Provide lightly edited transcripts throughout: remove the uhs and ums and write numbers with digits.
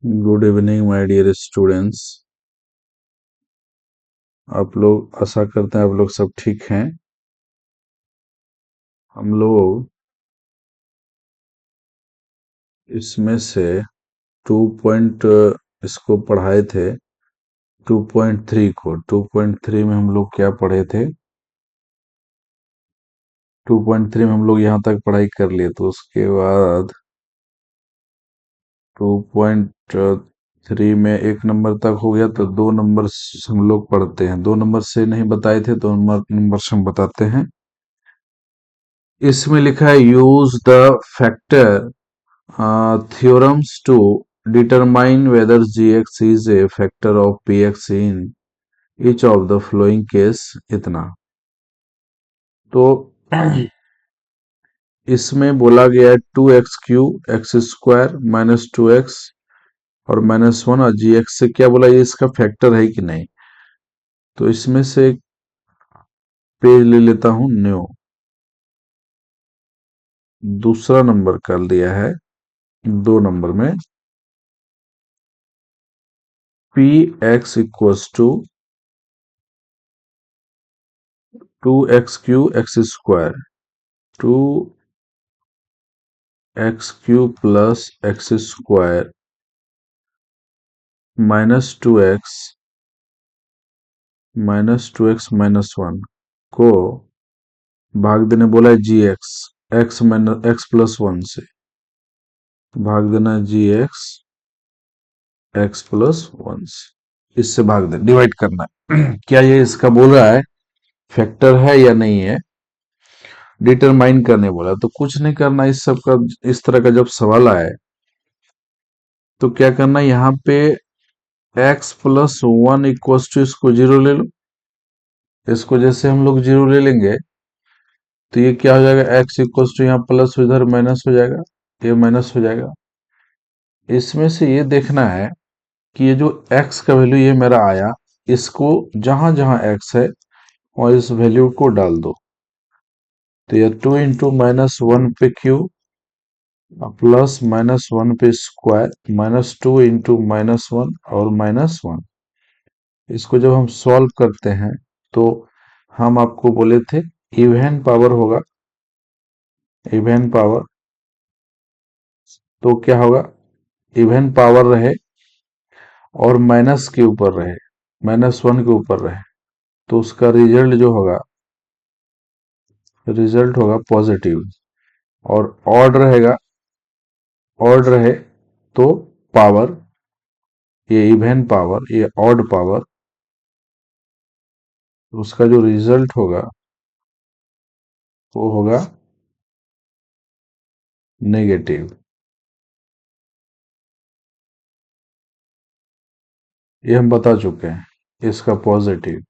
Good evening my dear students. आप लोग, आशा करते हैं आप लोग सब ठीक हैं। हम लोग इसमें से 2 पॉइंट इसको पढ़ाए थे। 2.3 को 2.3 में हम लोग क्या पढ़े थे? 2.3 में हम लोग यहाँ तक पढ़ाई कर लिए, तो उसके बाद 2.3 में 1 नंबर तक हो गया, तो 2 नंबर हम लोग पढ़ते हैं। 2 नंबर से नहीं बताए थे, 2 नंबर से हम बताते हैं। इसमें लिखा है use the factor theorems to determine whether gx is a factor of px in each of the following case। इतना तो इसमें बोला गया है 2x³ x² -2x और -1 और gx से क्या बोला, ये इसका फैक्टर है कि नहीं। तो इसमें से एक पेज ले लेता हूं, न्यू। दूसरा नंबर कर दिया है 2 नंबर में px equals to 2x³ x², 2x³ plus x² -2x -1 को भाग देने बोला है gx, x+1 से भाग देना है gx x+1 से, इससे भाग दे, डिवाइड करना है। क्या ये इसका बोल रहा है फैक्टर है या नहीं है, डिटरमाइन करने बोला। तो कुछ नहीं करना इस सब का। इस तरह का जब सवाल आए तो क्या करना, यहाँ पे x+1 इक्वल्स टू, इसको 0 ले लो। इसको जैसे हम लोग 0 ले लेंगे तो ये क्या हो जाएगा, x इक्वल्स टू, यहाँ प्लस इधर माइनस हो जाएगा, ये माइनस हो जाएगा। इसमें से ये देखना है कि ये जो x का वैल्यू ये मेरा आया, इसको जहां जहां x है और इस वैल्यू को डाल दो। तो ये 2 इंटू -1 पे q प्लस -1 पे स्क्वायर -2 इंटू -1 और -1। इसको जब हम सॉल्व करते हैं तो हम आपको बोले थे इवन पावर होगा, इवन पावर। तो क्या होगा, इवन पावर रहे और माइनस के ऊपर रहे, -1 के ऊपर रहे, तो उसका रिजल्ट जो होगा, रिजल्ट होगा पॉजिटिव। और ऑड रहेगा, ऑड रहे तो पावर, ये इवन पावर, ये ऑड पावर, उसका जो रिजल्ट होगा वो होगा नेगेटिव। ये हम बता चुके हैं, इसका पॉजिटिव।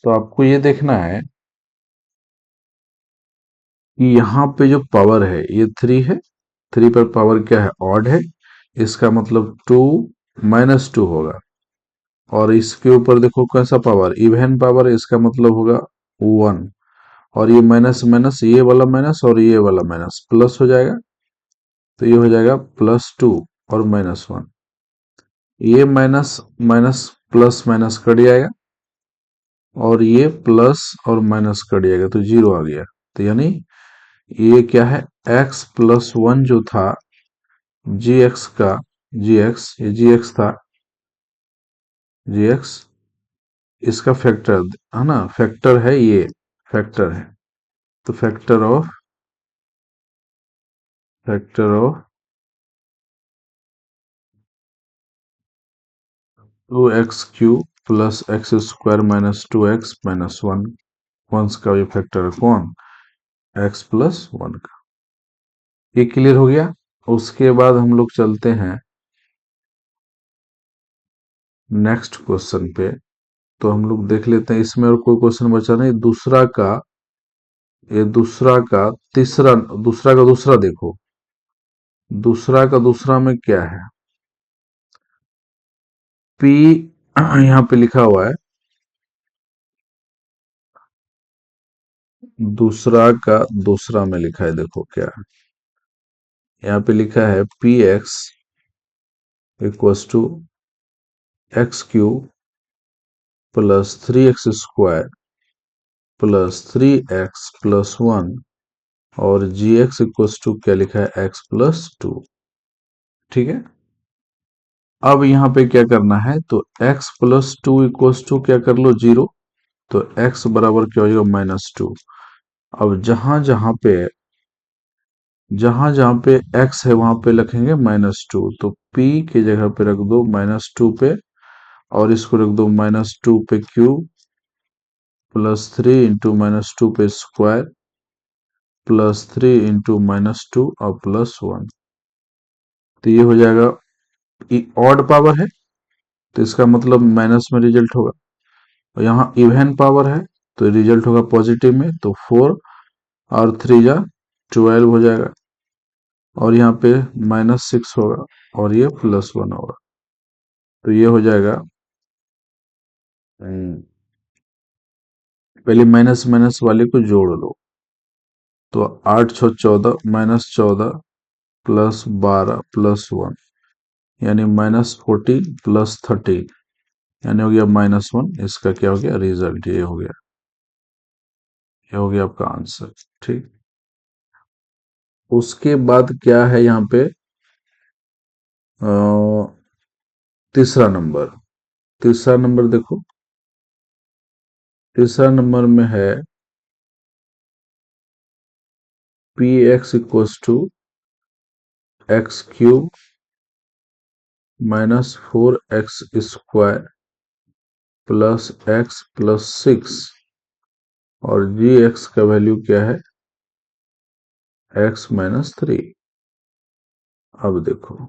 तो आपको ये देखना है कि यहाँ पे जो पावर है ये 3 है, 3 पर पावर क्या है, ऑड है। इसका मतलब 2 -2 होगा। और इसके ऊपर देखो कैसा पावर, इवन पावर है, इसका मतलब होगा 1। और ये माइनस माइनस, ये वाला माइनस और ये वाला माइनस प्लस हो जाएगा, तो ये हो जाएगा +2 और -1। ये minus minus plus minus cut जाएगा और ये प्लस और माइनस कट जाएगा, तो 0 आ गया। तो यानी ये क्या है, x+1 जो था gx का, gx, ये gx था, gx इसका फैक्टर है ना, फैक्टर है, ये फैक्टर है। तो factor of 2x³ plus x² -2x -1, once का ये फैक्टर है कौन, x+1 का। ये क्लियर हो गया। उसके बाद हम लोग चलते हैं नेक्स्ट क्वेश्चन पे। तो हम लोग देख लेते हैं, इसमें और कोई क्वेश्चन बचा नहीं। दूसरा का, ये दूसरा का तीसरा, दूसरा का दूसरा देखो, दूसरा का दूसरा में क्या है, P यहाँ पे लिखा हुआ है, दूसरा का दूसरा में लिखा है, देखो क्या है, यहाँ पे लिखा है p x equals to x cube plus 3x² plus 3x+1 और जी एक्स इक्वल्स टू क्या लिखा है x+2। ठीक है, अब यहाँ पे क्या करना है, तो x+2 इक्वल्स टू क्या कर लो 0, तो x बराबर क्या हो जाएगा -2। अब जहां जहां पे x है वहां पे लिखेंगे -2, तो p की जगह पे रख दो -2 पे, और इसको रख दो -2 पे क्यूब प्लस 3 इंटू -2 पे स्क्वायर प्लस 3 इंटू -2 और +1। तो ये हो जाएगा, ऑड पावर है तो इसका मतलब माइनस में रिजल्ट होगा, और यहाँ इवन पावर है तो रिजल्ट होगा पॉजिटिव में, तो 4 और 3 जा 12 हो जाएगा, और यहाँ पे -6 होगा और ये +1 होगा। तो ये हो जाएगा, पहले माइनस माइनस वाले को जोड़ लो, तो 8 6 14 -14 +12 +1 यानी -14 +13 यानी हो गया -1। इसका क्या हो गया रिजल्ट, ये हो गया, ये हो गया आपका आंसर। ठीक, उसके बाद क्या है यहाँ पे, अ, तीसरा नंबर, तीसरा नंबर देखो, तीसरा नंबर में है p x equals to x³ -4x² plus x+6 और जी एक्स का वैल्यू क्या है x-3। अब देखो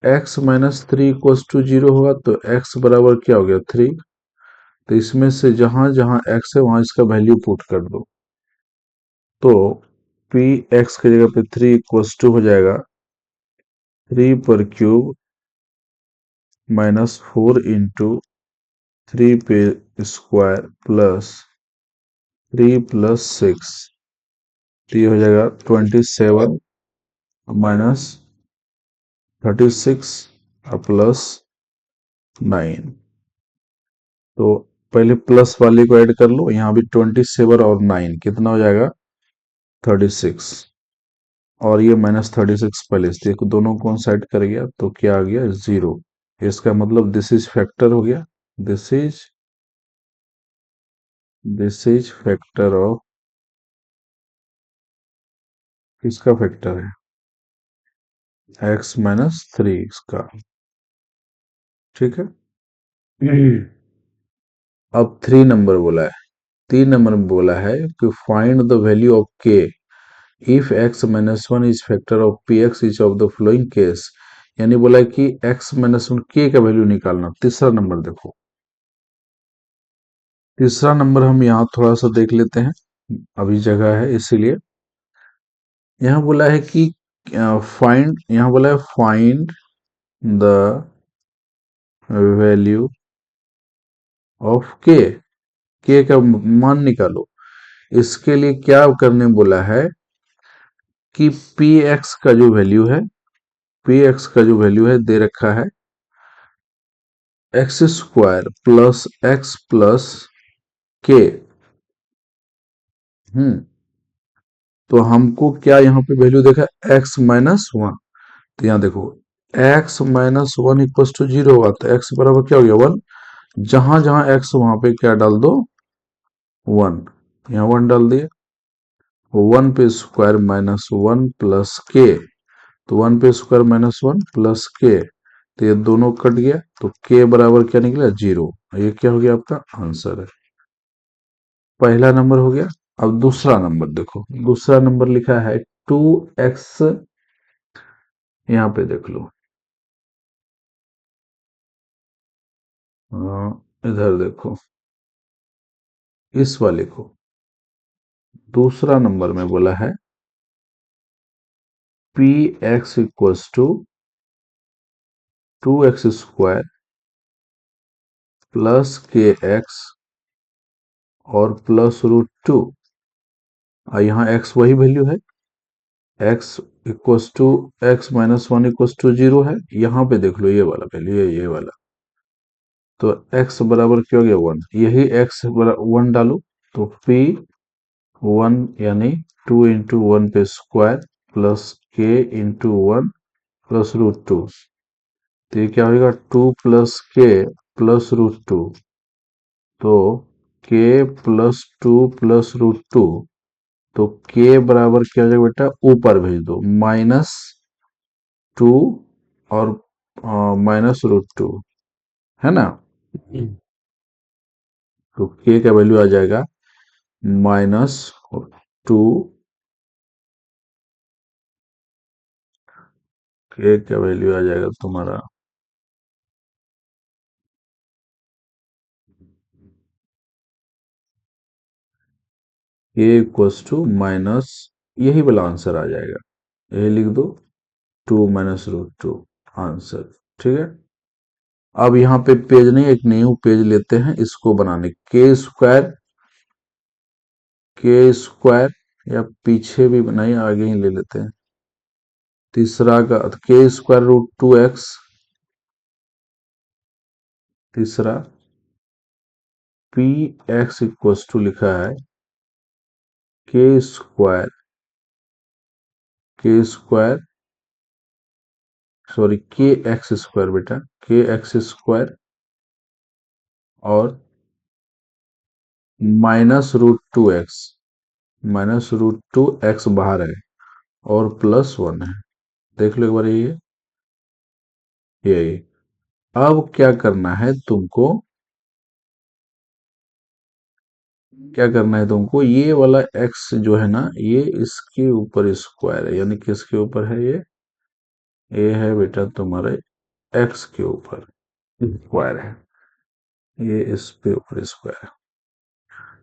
x-3 इक्वल्स टू 0 होगा तो x बराबर क्या हो गया 3, तो इसमें से जहां जहां x है वहां इसका वैल्यू पुट कर दो, तो पी एक्स की जगह पे 3 इक्वल्स टू हो जाएगा 3 पर क्यूब -4 इंटू 3 पे स्क्वायर प्लस 3+6, तो ये हो जाएगा 27 -36 +9। तो पहले प्लस वाले को ऐड कर लो, यहाँ भी 27 और 9 कितना हो जाएगा 36, और ये -36 पहले से, देखो दोनों कौन सा ऐड कर गया तो क्या आ गया 0। इसका मतलब दिस इज फैक्टर हो गया, दिस इज फैक्टर ऑफ, किसका फैक्टर है x-3 इसका। ठीक है, अब 3 नंबर बोला है, 3 नंबर में बोला है कि find the value of k if x-1 is factor of px each of the flowing case, यानी बोला है कि x-1 k का वैल्यू निकालना। तीसरा नंबर देखो, तीसरा नंबर हम यहाँ थोड़ा सा देख लेते हैं, अभी जगह है इसीलिए। यहाँ बोला है कि फाइंड, यहाँ बोला है फाइंड द वैल्यू ऑफ के का मान निकालो। इसके लिए क्या करने बोला है कि पी एक्स का जो वैल्यू है, पी एक्स का जो वैल्यू है दे रखा है x² plus x plus k. तो हमको क्या यहाँ पे वैल्यू देखा x-1, तो यहाँ देखो x-1 इक्वल टू 0 होगा तो x बराबर क्या हो गया 1, जहां जहां x वहां पे क्या डाल दो 1, यहाँ 1 डाल दिए, 1 पे स्क्वायर -1 प्लस के, तो 1 पे स्क्वायर -1 प्लस के, तो ये दोनों कट गया तो के बराबर क्या निकला 0। ये क्या हो गया आपका आंसर है, पहला नंबर हो गया। अब दूसरा नंबर देखो, दूसरा नंबर लिखा है 2x, यहाँ पे देख लो, इधर देखो इस वाले को, दूसरा नंबर में बोला है p x equals to 2x² plus k x और प्लस √2, और यहाँ x वही वैल्यू है x equals to x minus one equals to zero है। यहाँ पे देख लो ये वाला वैल्यू, ये वाला, तो x बराबर क्या हो गया वन, यही x बराबर वन डालो तो p वन यानी टू इंटू वन पे square plus k into one plus root two, तो ये क्या होगा two plus k plus root two, तो k plus two plus root two, तो k बराबर क्या हो जाएगा बेटा, ऊपर भेज दो माइनस टू और माइनस रूट टू, है ना। तो k का वैल्यू आ जाएगा माइनस टू, k का वैल्यू आ जाएगा तुम्हारा k इक्वल्स टू माइनस, यही वाला आंसर आ जाएगा, यही लिख दो two minus root two answer. ठीक है, अब यहाँ पे पेज नहीं, एक न्यू पेज लेते हैं इसको बनाने, के स्क्वायर या पीछे भी बनाइए, आगे ही ले लेते हैं। तीसरा का k square root two x, तीसरा पी एक्स इक्वल्स टू लिखा है k square, k square sorry k x square बेटा, के एक्स स्क्वायर और minus root two x, minus root two x बाहर है और प्लस वन है, देख लो एक बार ये अब क्या करना है तुमको, क्या करना है तुमको, ये वाला x जो है ना, ये इसके ऊपर स्क्वायर है, यानी किसके ऊपर है ये है बेटा तुम्हारे x के ऊपर स्क्वायर है, ये इस पे ऊपर स्क्वायर है।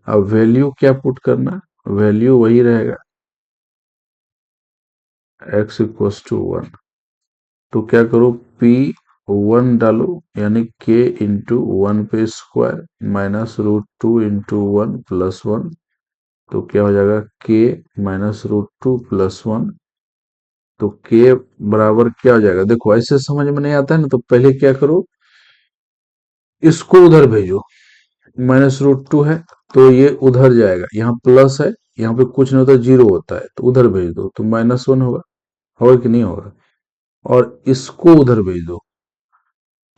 अब वैल्यू क्या पुट करना, वैल्यू वही रहेगा x इक्वल्स टू वन, तो क्या करो p वन डालो यानी k इंटू वन पे square minus root two into one plus one, तो क्या हो जाएगा k minus root two plus one, तो k बराबर क्या हो जाएगा, देखो ऐसे समझ में नहीं आता है ना, तो पहले क्या करो इसको उधर भेजो, माइनस रूट टू है तो ये उधर जाएगा, यहाँ प्लस है, यहाँ पे कुछ नहीं होता जीरो होता है, तो उधर भेज दो तो माइनस वन होगा, होगा कि नहीं होगा, और इसको उधर भेज दो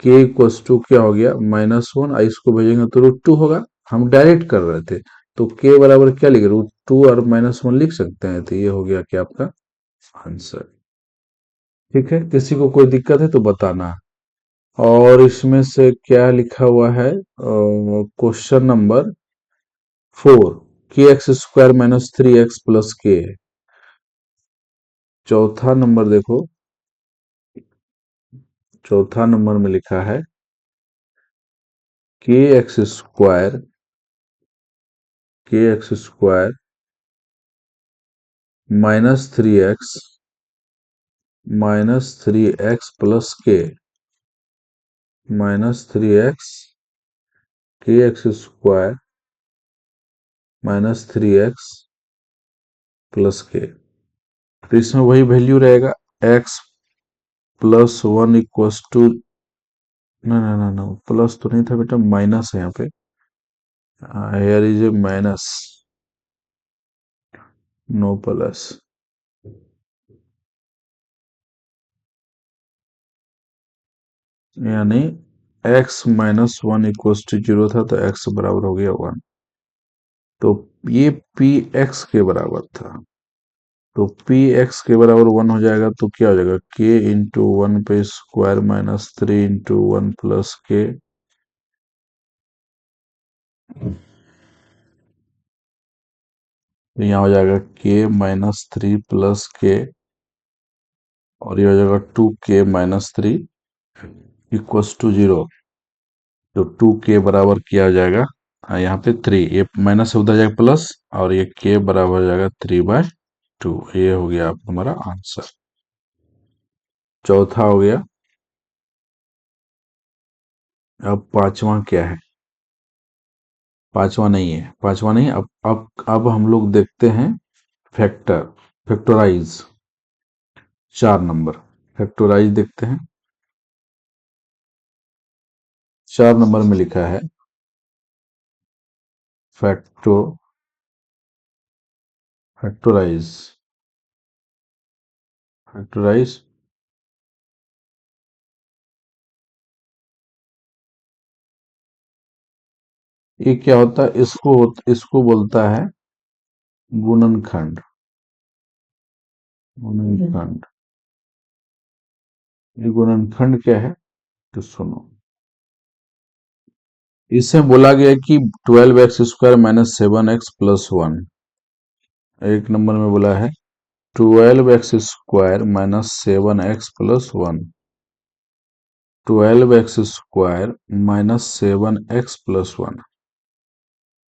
k इक्वल्स टू क्या हो गया माइनस वन, इसको भेजेंगे तो रूट टू होगा, हम डायरेक्ट कर रहे थे, तो k बराबर क्या लिखे रूट टू और माइनस वन लिख सकते हैं, तो ये हो गया क्या आपका आंसर। ठीक है, किसी को कोई दिक्कत है तो बताना। और इसमें से क्या लिखा हुआ है, क्वेश्चन नंबर फोर, के x square minus three x plus के, चौथा नंबर देखो, चौथा नंबर में लिखा है k x square, k x square minus three x plus k, minus three x k x square minus three x plus k, तो इसमें वही वैल्यू रहेगा x plus one equals to, ना ना ना ना प्लस तो नहीं था बेटा, माइनस है यहाँ पे, here is a minus, no plus, यानी x minus one equals to zero था तो x बराबर हो गया वन, तो ये पी एक्स के बराबर था, तो पी एक्स के बराबर वन हो जाएगा तो क्या हो जाएगा k इंटू वन पे square minus three into one plus k, तो यहाँ हो जाएगा k माइनस थ्री प्लस के, और ये हो जाएगा two k minus three equals to zero, तो टू के बराबर किया हो जाएगा यहाँ पे थ्री, ये माइनस से उधर जाएगा प्लस, और ये के बराबर हो जाएगा थ्री बाय टू, ये हो गया आप हमारा आंसर, चौथा हो गया। अब पांचवा क्या है, पांचवा नहीं है, पांचवा नहीं, अब हम लोग देखते हैं फैक्टर, फैक्टराइज, 4 नंबर फैक्टराइज देखते हैं। 4 नंबर में लिखा है फैक्टो फैक्टराइज फैक्टराइज। ये क्या होता है, इसको बोलता है गुणनखंड। गुणनखंड, ये गुणनखंड क्या है तो सुनो। इसमें बोला गया कि 12x² माइनस 7x+1। एक नंबर में बोला है 12x² minus 7x+1। 12x² minus 7x+1।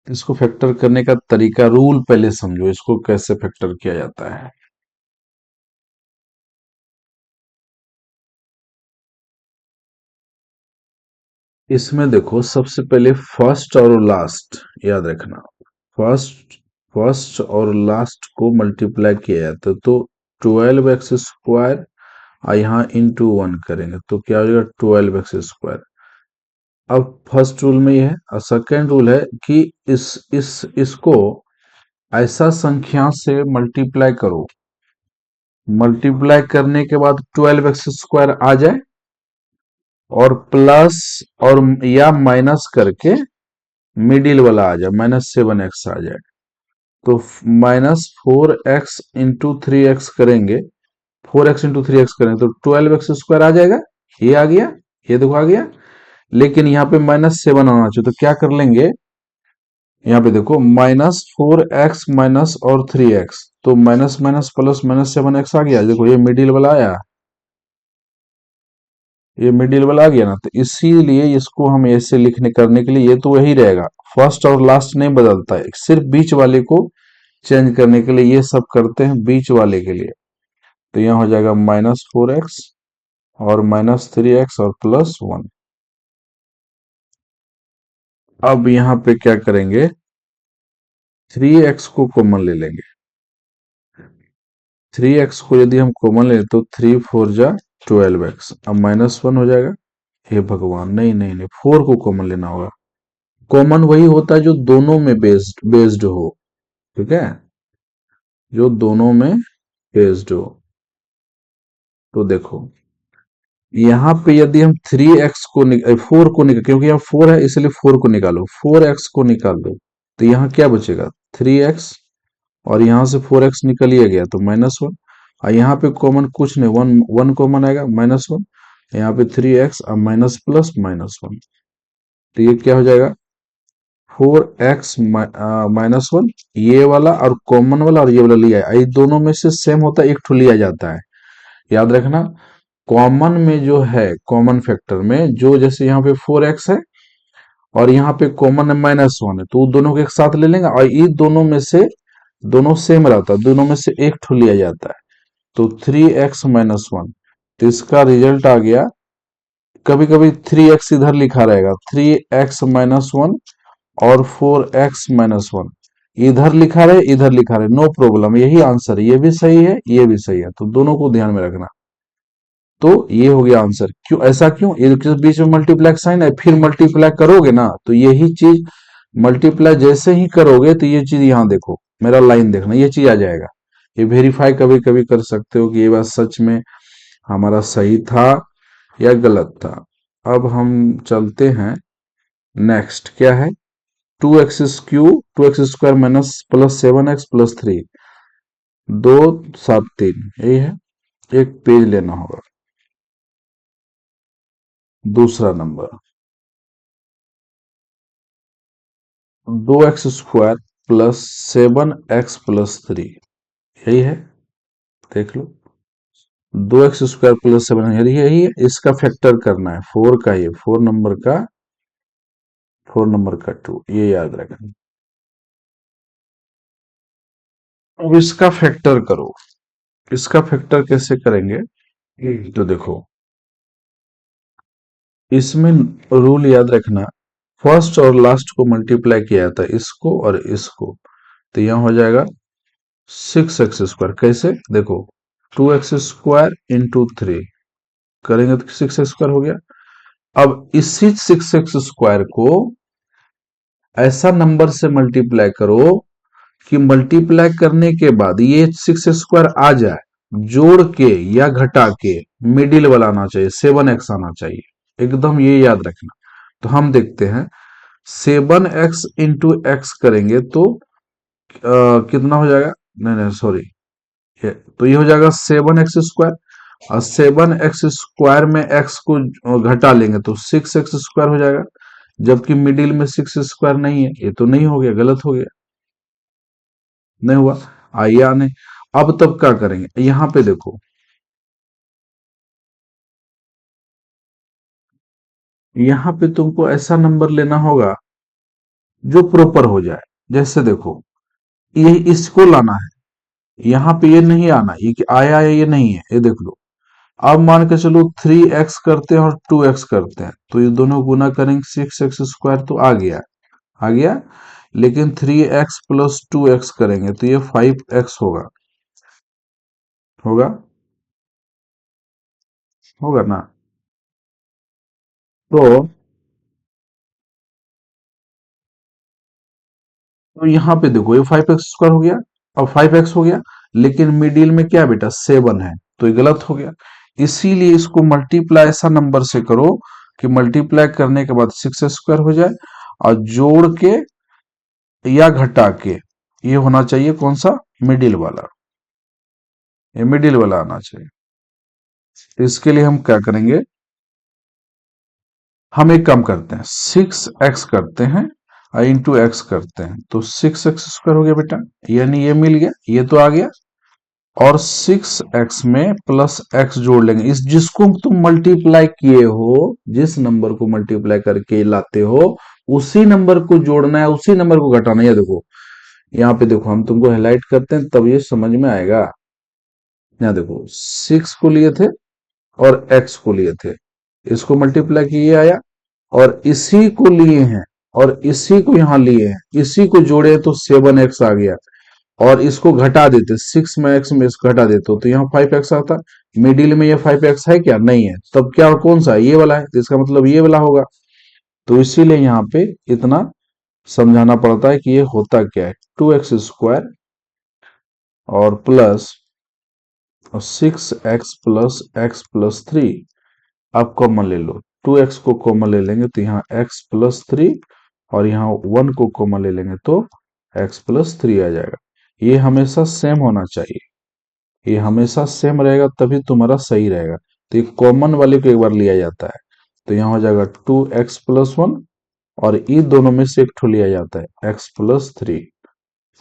इसको फैक्टर करने का तरीका, रूल पहले समझो, इसको कैसे फैक्टर किया जाता है। इसमें देखो, सबसे पहले फर्स्ट और लास्ट याद रखना। फर्स्ट फर्स्ट और लास्ट को मल्टीप्लाई किया जाता है, तो 12x² और यहाँ इंटू 1 करेंगे तो क्या हो जाएगा 12x²। अब फर्स्ट रूल में ये है, और सेकेंड रूल है कि इसको ऐसा संख्या से मल्टीप्लाई करो, मल्टीप्लाई करने के बाद 12x² आ जाए और प्लस और या माइनस करके मिडिल वाला आ जाए, -7x आ जाए। तो -4x इंटू 3x करेंगे, 4x इंटू 3x करेंगे तो 12x² आ जाएगा। ये आ गया, ये देखो आ गया। लेकिन यहाँ पे -7 आना चाहिए, तो क्या कर लेंगे, यहाँ पे देखो -4x माइनस और 3x, तो माइनस माइनस प्लस -7x आ गया। देखो ये मिडिल वाला आया, ये मिडिल वाला आ गया ना, तो इसीलिए इसको हम ऐसे लिखने करने के लिए, ये तो वही रहेगा, फर्स्ट और लास्ट नहीं बदलता है, सिर्फ बीच वाले को चेंज करने के लिए ये सब करते हैं, बीच वाले के लिए। तो यहाँ हो जाएगा -4x और -3x और +1। अब यहाँ पे क्या करेंगे, 3x को कॉमन ले लेंगे। 3x को यदि हम कॉमन ले तो 3 4 जा 12x, अब -1 हो जाएगा। हे भगवान, नहीं नहीं नहीं, 4 को कॉमन लेना होगा। कॉमन वही होता है जो दोनों में बेस्ड हो, ठीक है, जो दोनों में बेस्ड हो। तो देखो यहाँ पे यदि हम 3x को 4 को निकाल, क्योंकि यहाँ 4 है इसलिए 4 को निकालो, 4x को निकाल दो तो यहाँ क्या बचेगा 3x, और यहाँ से 4x निकल ही गया तो -1। और यहाँ पे कॉमन कुछ नहीं, 1 1 कॉमन आएगा -1। यहाँ पे 3x और माइनस प्लस -1, तो ये क्या हो जाएगा 4x-1। ये वाला और कॉमन वाला और ये वाला लिया है, ये दोनों में से सेम होता है, एक ठो लिया जाता है, याद रखना। कॉमन में जो है, कॉमन फैक्टर में जो, जैसे यहाँ पे 4x है और यहाँ पे कॉमन है -1 है, तो वो दोनों को एक साथ ले लेंगे, और ये दोनों में से दोनों सेम रहता है, दोनों में से एक ठो लिया जाता है, तो 3x-1। तो इसका रिजल्ट आ गया, कभी कभी 3x इधर लिखा रहेगा, 3x-1 और 4x-1 इधर लिखा रहे इधर लिखा रहे, नो प्रॉब्लम, यही आंसर है, ये भी सही है ये भी सही है, तो दोनों को ध्यान में रखना। तो ये हो गया आंसर। क्यों ऐसा, क्यों, ये बीच में मल्टीप्लाई साइन है, फिर मल्टीप्लाई करोगे ना तो यही चीज, मल्टीप्लाई जैसे ही करोगे तो ये चीज यहाँ देखो, मेरा लाइन देखना, ये चीज आ जाएगा। ये वेरीफाई कभी कभी कर सकते हो कि ये बात सच में हमारा सही था या गलत था। अब हम चलते हैं, नेक्स्ट क्या है, 2x² माइनस +7x+3, 2 7 3, यही है। एक पेज लेना होगा। दूसरा नंबर, 2x² +7x+3, यही है, देख लो। 2x² +7, यही है, इसका फैक्टर करना है, 4 का, ये 4 नंबर का 2, ये याद रखना। अब इसका फैक्टर करो, इसका फैक्टर कैसे करेंगे, तो देखो इसमें रूल याद रखना, फर्स्ट और लास्ट को मल्टीप्लाई किया जाता है, इसको और इसको, तो यहां हो जाएगा 6x²। कैसे देखो, 2x² इंटू 3 करेंगे तो 6x² हो गया। अब इसी 6x² को ऐसा नंबर से मल्टीप्लाई करो कि मल्टीप्लाई करने के बाद ये 6² आ जाए, जोड़ के या घटा के मिडिल वाला आना चाहिए, 7x आना चाहिए, एकदम ये याद रखना। तो हम देखते हैं 7x इंटू एक्स करेंगे तो कितना हो जाएगा, नहीं नहीं सॉरी, तो ये हो जाएगा 7x², और 7x² में x को घटा लेंगे तो 6x² हो जाएगा, जबकि मिडिल में 6² नहीं है, ये तो नहीं हो गया, गलत हो गया, नहीं हुआ। आइए आने, अब तब क्या करेंगे, यहां पे देखो, यहां पे तुमको ऐसा नंबर लेना होगा जो प्रॉपर हो जाए। जैसे देखो, ये इसको लाना है, यहाँ पे ये नहीं आना, ये कि आया है ये नहीं है, ये देख लो। अब मान के चलो 3x करते हैं और 2x करते हैं, तो ये दोनों गुना करेंगे 6x² तो आ गया, आ गया। लेकिन 3x प्लस 2x करेंगे तो ये 5x होगा, होगा, होगा ना। तो यहाँ पे देखो ये 5x² हो गया, और 5x हो गया, लेकिन मिडिल में क्या बेटा 7 है, तो ये गलत हो गया। इसीलिए इसको मल्टीप्लाई ऐसा नंबर से करो कि मल्टीप्लाई करने के बाद 6x² हो जाए, और जोड़ के या घटा के ये होना चाहिए कौन सा, मिडिल वाला, ये मिडिल वाला आना चाहिए। तो इसके लिए हम क्या करेंगे, हम एक काम करते हैं, 6x करते हैं और इंटू एक्स करते हैं, तो 6x² हो गया बेटा, यानी ये मिल गया, ये तो आ गया। और 6x में प्लस x जोड़ लेंगे, इस जिसको तुम मल्टीप्लाई किए हो, जिस नंबर को मल्टीप्लाई करके लाते हो, उसी नंबर को जोड़ना है, उसी नंबर को घटाना है। देखो यहाँ पे देखो, हम तुमको हाईलाइट करते हैं तब ये समझ में आएगा। यहाँ देखो 6 को लिए थे और x को लिए थे, इसको मल्टीप्लाई किए आया, और इसी को लिए हैं और इसी को यहाँ लिए हैं, इसी को जोड़े तो 7x आ गया, और इसको घटा देते, 6 में x में इसको घटा देते तो यहाँ 5x आता। मिडिल में ये 5x है क्या, नहीं है, तब क्या और कौन सा है, ये वाला है, तो इसका मतलब ये वाला होगा। तो इसीलिए यहाँ पे इतना समझाना पड़ता है कि ये होता क्या है, 2x² और plus 6x plus x plus 3, आप कॉमन ले लो, 2x को कॉमन ले लेंगे तो यहाँ x प्लस 3, और यहाँ 1 को कॉमन ले लेंगे तो x प्लस 3 आ जाएगा। ये हमेशा सेम होना चाहिए, ये हमेशा सेम रहेगा तभी तुम्हारा सही रहेगा। तो ये कॉमन वाले को एक बार लिया जाता है, तो यहाँ हो जाएगा 2x प्लस 1, और ये दोनों में से एक ठो लिया जाता है x प्लस 3,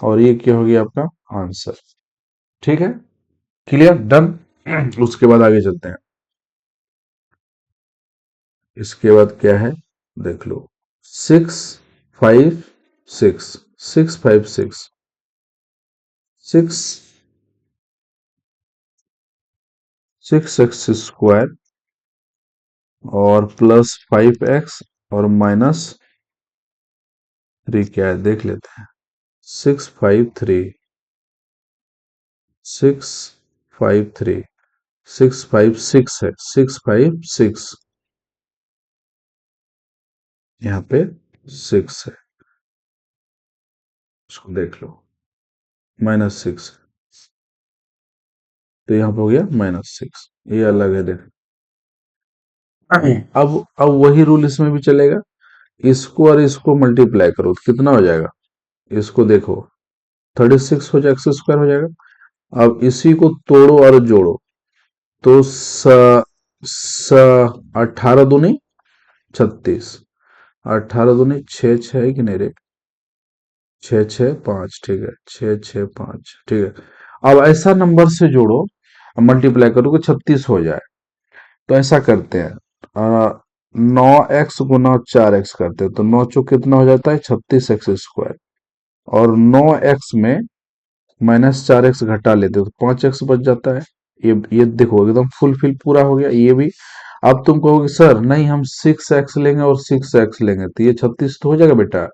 और ये क्या हो गया आपका आंसर। ठीक है, क्लियर, डन। उसके बाद आगे चलते हैं, इसके बाद क्या है देख लो, 6 5 6, 6 5 6, 6x² और प्लस 5x और माइनस 3 क्या है देख लेते हैं, 6 5 3, 6 5 3, 6 5 6 है, 6 5 6, यहाँ पे 6 है, इसको देख लो, -6, तो यहाँ पे हो गया -6, ये अलग है देख। अब वही रूल इसमें भी चलेगा, इसको और इसको मल्टीप्लाई करो तो कितना हो जाएगा, इसको देखो 36 हो जाएगा, x² हो जाएगा। अब इसी को तोड़ो और जोड़ो तो स 18 दूनी 36, 18 दूनी 6 6 है कि नहीं रे, 6 6 5, ठीक है, 6 6 5, ठीक है। अब ऐसा नंबर से जोड़ो, मल्टीप्लाई करो कि 36 हो जाए। तो ऐसा करते हैं, 9x गुना 4x करते हैं, तो 9 चौक कितना हो जाता है 36x², और 9x में -4x घटा लेते हो तो 5x बच जाता है। ये देखो एकदम फुलफिल पूरा हो गया ये भी। अब तुम कहोगे सर नहीं हम 6x लेंगे और 6x लेंगे तो ये 36 तो हो जाएगा बेटा,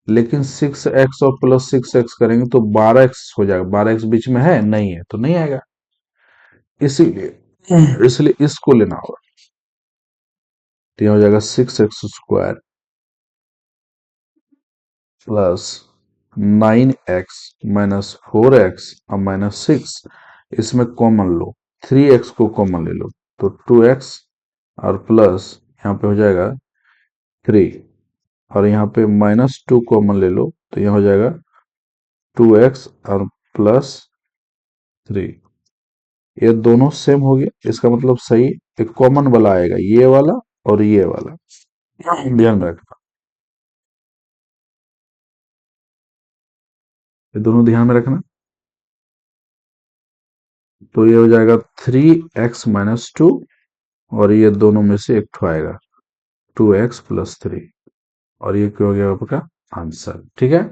लेकिन 6x और प्लस 6x करेंगे तो 12x हो जाएगा, 12x बीच में है नहीं है तो नहीं आएगा। इसीलिए इसलिए इसको लेना होगा। तो यह हो जाएगा 6x² प्लस 9x - 4x और -6। इसमें कॉमन लो, 3x को कॉमन ले लो तो 2x और प्लस यहाँ पे हो जाएगा 3, और यहाँ पे -2 कॉमन ले लो तो यहाँ हो जाएगा 2x और +3। ये दोनों सेम हो गया, इसका मतलब सही। एक कॉमन वाला आएगा, ये वाला और ये वाला, ध्यान में रखना। ये दोनों ध्यान में रखना। तो ये हो जाएगा 3x - 2, और ये दोनों में से एक ठो आएगा 2x + 3, और ये क्या हो गया आपका आंसर। ठीक है,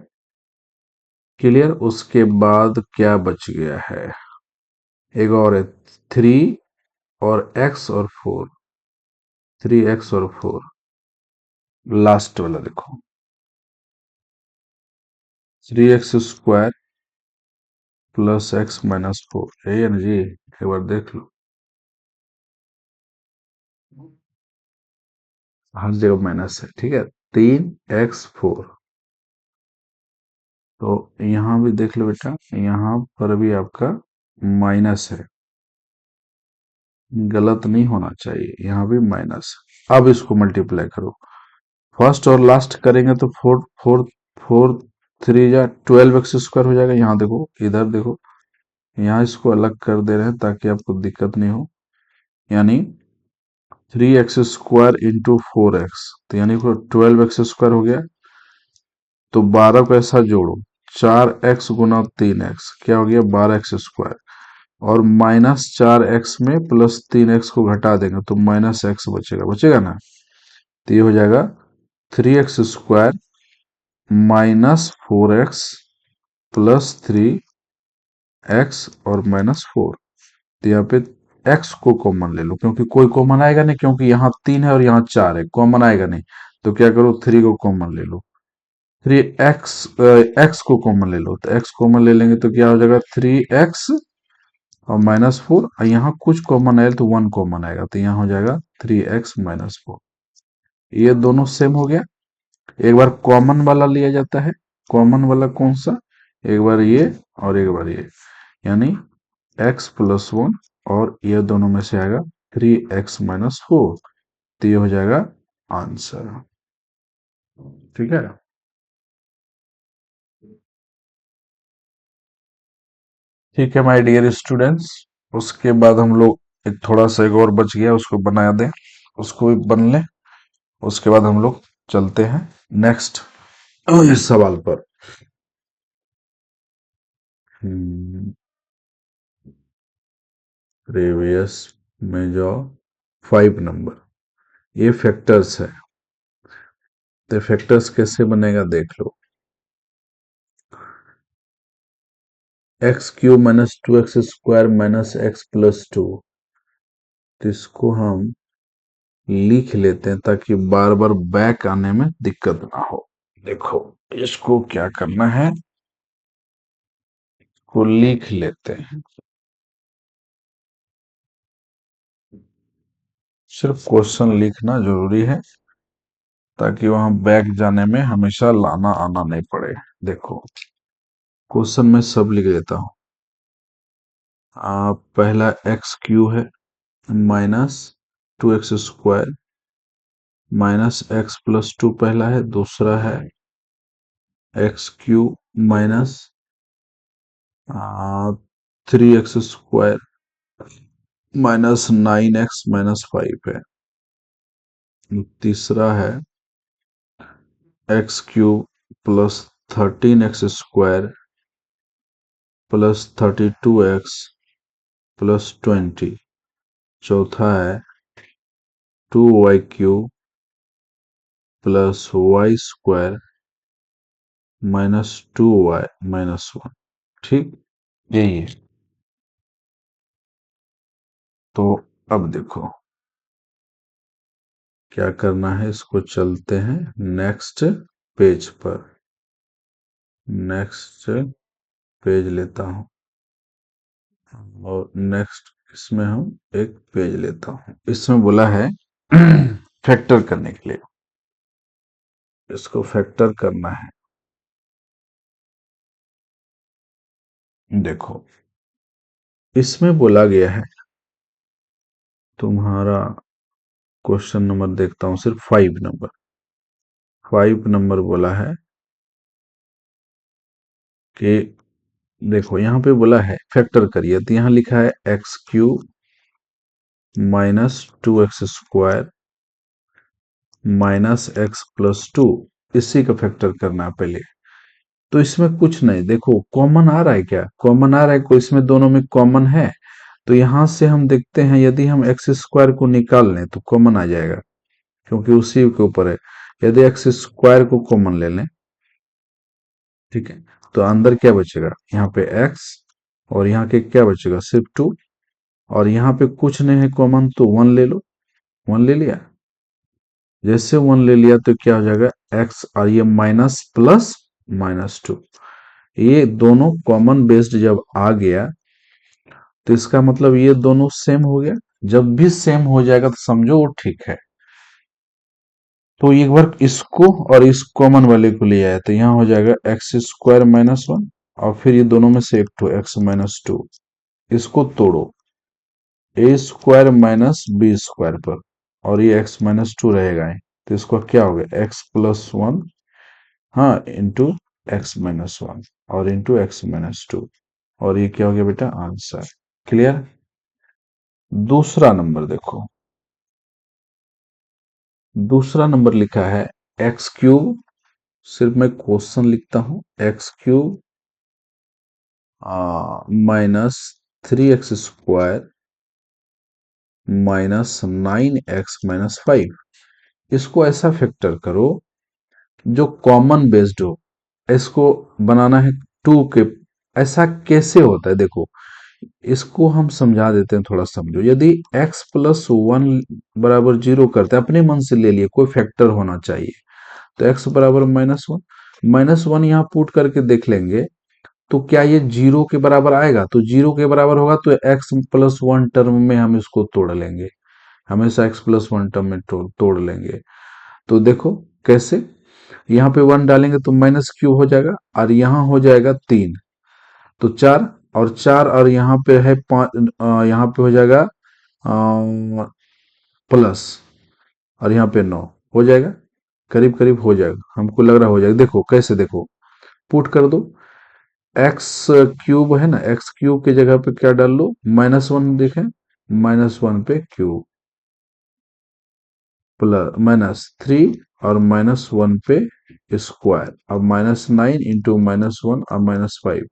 क्लियर। उसके बाद क्या बच गया है, एक और है 3 और x और 4, 3x और 4, लास्ट वाला देखो, 3x² प्लस x - 4, यही है ना जी, एक बार देख लो, हर जगह माइनस है। ठीक है, 3x4, तो यहाँ भी देख लो बेटा, यहाँ पर भी आपका माइनस है, गलत नहीं होना चाहिए, यहाँ भी माइनस। अब इसको मल्टीप्लाई करो, फर्स्ट और लास्ट करेंगे तो 4 4 4 3 जा 12x² हो जाएगा। यहाँ देखो, इधर देखो, यहाँ इसको अलग कर दे रहे हैं ताकि आपको दिक्कत नहीं हो। यानी 3x² इंटू 4x, तो यानी 12x² हो गया। तो 12 को ऐसा जोड़ो, 4x गुना 3x क्या हो गया 12x², और -4x में +3x को घटा देंगे तो -x बचेगा, बचेगा ना। तो ये हो जाएगा 3x² -4x +3x और -4। तो यहाँ पे x को कॉमन ले लो, क्योंकि कोई कॉमन आएगा नहीं, क्योंकि यहाँ 3 है और यहाँ 4 है, कॉमन आएगा नहीं। तो क्या करो, 3 को कॉमन ले लो, 3x, x को कॉमन ले लो, तो x कॉमन ले लेंगे तो क्या हो जाएगा 3x और -4, और यहाँ कुछ कॉमन आएगा तो 1 कॉमन आएगा, तो यहाँ हो जाएगा 3x - 4। ये दोनों सेम हो गया। एक बार कॉमन वाला लिया जाता है, कॉमन वाला कौन सा, एक बार ये और एक बार ये, यानी x + 1, और ये दोनों में से आएगा 3x - 4, तो ये हो जाएगा आंसर। ठीक है, ठीक है माय डियर स्टूडेंट्स। उसके बाद हम लोग एक थोड़ा सा एक और बच गया, उसको बना दें, उसको भी बन लें। उसके बाद हम लोग चलते हैं नेक्स्ट सवाल पर। प्रीवियस में जाओ, 5 नंबर, ये फैक्टर्स है। तो फैक्टर्स कैसे बनेगा देख लो, x³ - 2x² - x + 2, तो इसको हम लिख लेते हैं ताकि बार बार बैक आने में दिक्कत ना हो। देखो, इसको क्या करना है, को लिख लेते हैं, सिर्फ क्वेश्चन लिखना जरूरी है ताकि वहां बैक जाने में हमेशा लाना आना नहीं पड़े। देखो, क्वेश्चन में सब लिख लेता हूं। पहला x³ है, -2x² -x + 2 पहला है, दूसरा है x³ -3x² -9x - 5 है, तीसरा है x³ +13x² +32x +20, चौथा है 2y³ +y² -2y -1। ठीक, यही है। तो अब देखो क्या करना है, इसको चलते हैं नेक्स्ट पेज पर। नेक्स्ट पेज लेता हूं, और नेक्स्ट इसमें हम एक पेज लेता हूं, इसमें बोला है फैक्टर करने के लिए, इसको फैक्टर करना है। देखो इसमें बोला गया है, तुम्हारा क्वेश्चन नंबर देखता हूं, सिर्फ 5 नंबर, 5 नंबर बोला है कि देखो यहाँ पे बोला है फैक्टर करिए, तो यहाँ लिखा है x³ -2x² -x+2, इसी का फैक्टर करना है पहले। तो इसमें कुछ नहीं, देखो कॉमन आ रहा है, क्या कॉमन आ रहा है, कोई इसमें दोनों में कॉमन है। तो यहां से हम देखते हैं, यदि हम x² को निकाल लें तो कॉमन आ जाएगा, क्योंकि उसी के ऊपर है। यदि x² को कॉमन ले लें, ठीक है, तो अंदर क्या बचेगा, यहाँ पे x, और यहाँ के क्या बचेगा, सिर्फ 2, और यहाँ पे कुछ नहीं है कॉमन, तो 1 ले लो, 1 ले लिया। जैसे 1 ले लिया तो क्या हो जाएगा, x, और ये माइनस प्लस -2, ये दोनों कॉमन बेस्ड जब आ गया तो इसका मतलब ये दोनों सेम हो गया। जब भी सेम हो जाएगा तो समझो वो ठीक है। तो एक बार इसको और इस कॉमन वाले को ले आया तो यहाँ हो जाएगा x² -1, और फिर ये दोनों में से एक तो x-2, इसको तोड़ो a² - b² पर, और ये x-2 रहेगा ही, तो इसको क्या हो गया, x+1, हाँ, इंटू x-1, और इंटू x-2, और ये क्या हो गया बेटा, आंसर। क्लियर। दूसरा नंबर देखो, दूसरा नंबर लिखा है x³, सिर्फ मैं क्वेश्चन लिखता हूं, x³ -3x² -9x-5, इसको ऐसा फैक्टर करो जो कॉमन बेस्ड हो। इसको बनाना है 2 के, ऐसा कैसे होता है देखो, इसको हम समझा देते हैं, थोड़ा समझो। यदि x+1 बराबर 0 करते हैं, अपने मन से ले लिए, कोई फैक्टर होना चाहिए, तो x बराबर -1, -1 यहाँ पुट करके देख लेंगे, तो क्या ये 0 के बराबर आएगा, तो 0 के बराबर होगा तो x+1 टर्म में हम इसको तोड़ लेंगे, हमेशा x+1 टर्म में तोड़ लेंगे। तो देखो कैसे, यहाँ पे 1 डालेंगे तो -3 हो जाएगा, और यहाँ हो जाएगा 3, तो 4, और 4, और यहाँ पे है 5, यहाँ पे हो जाएगा प्लस, और यहाँ पे 9 हो जाएगा, करीब करीब हो जाएगा, हमको लग रहा हो जाएगा। देखो कैसे, देखो पुट कर दो, x³ है ना, x³ की जगह पे क्या डाल लो, -1, देखें, -1 पे क्यूब, प्लस -3, और -1 पे स्क्वायर, अब -9 इंटू -1 और -5,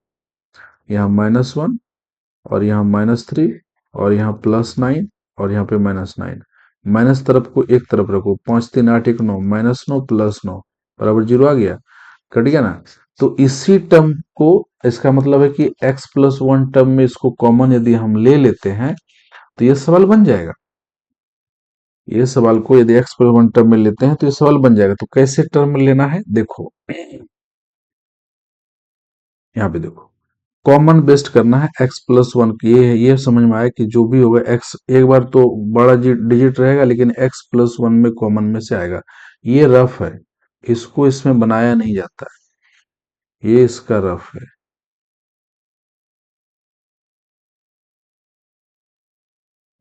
यहाँ -1, और यहाँ -3, और यहाँ +9, और यहाँ पे -9, माइनस तरफ को एक तरफ रखो, 5 3 8 1 9, -9 +9 बराबर 0 आ गया, कट गया ना। तो इसी टर्म को, इसका मतलब है कि x+1 टर्म में इसको कॉमन यदि हम ले लेते हैं तो ये सवाल बन जाएगा। ये सवाल को यदि x+1 टर्म में लेते हैं तो ये सवाल बन जाएगा। तो कैसे टर्म लेना है, देखो यहाँ पे देखो, कॉमन बेस्ट करना है x+1 की, ये समझ में आया कि जो भी होगा x एक बार तो बड़ा डिजिट रहेगा, लेकिन x+1 में कॉमन में से आएगा। ये रफ है, इसको इसमें बनाया नहीं जाता है, ये इसका रफ है।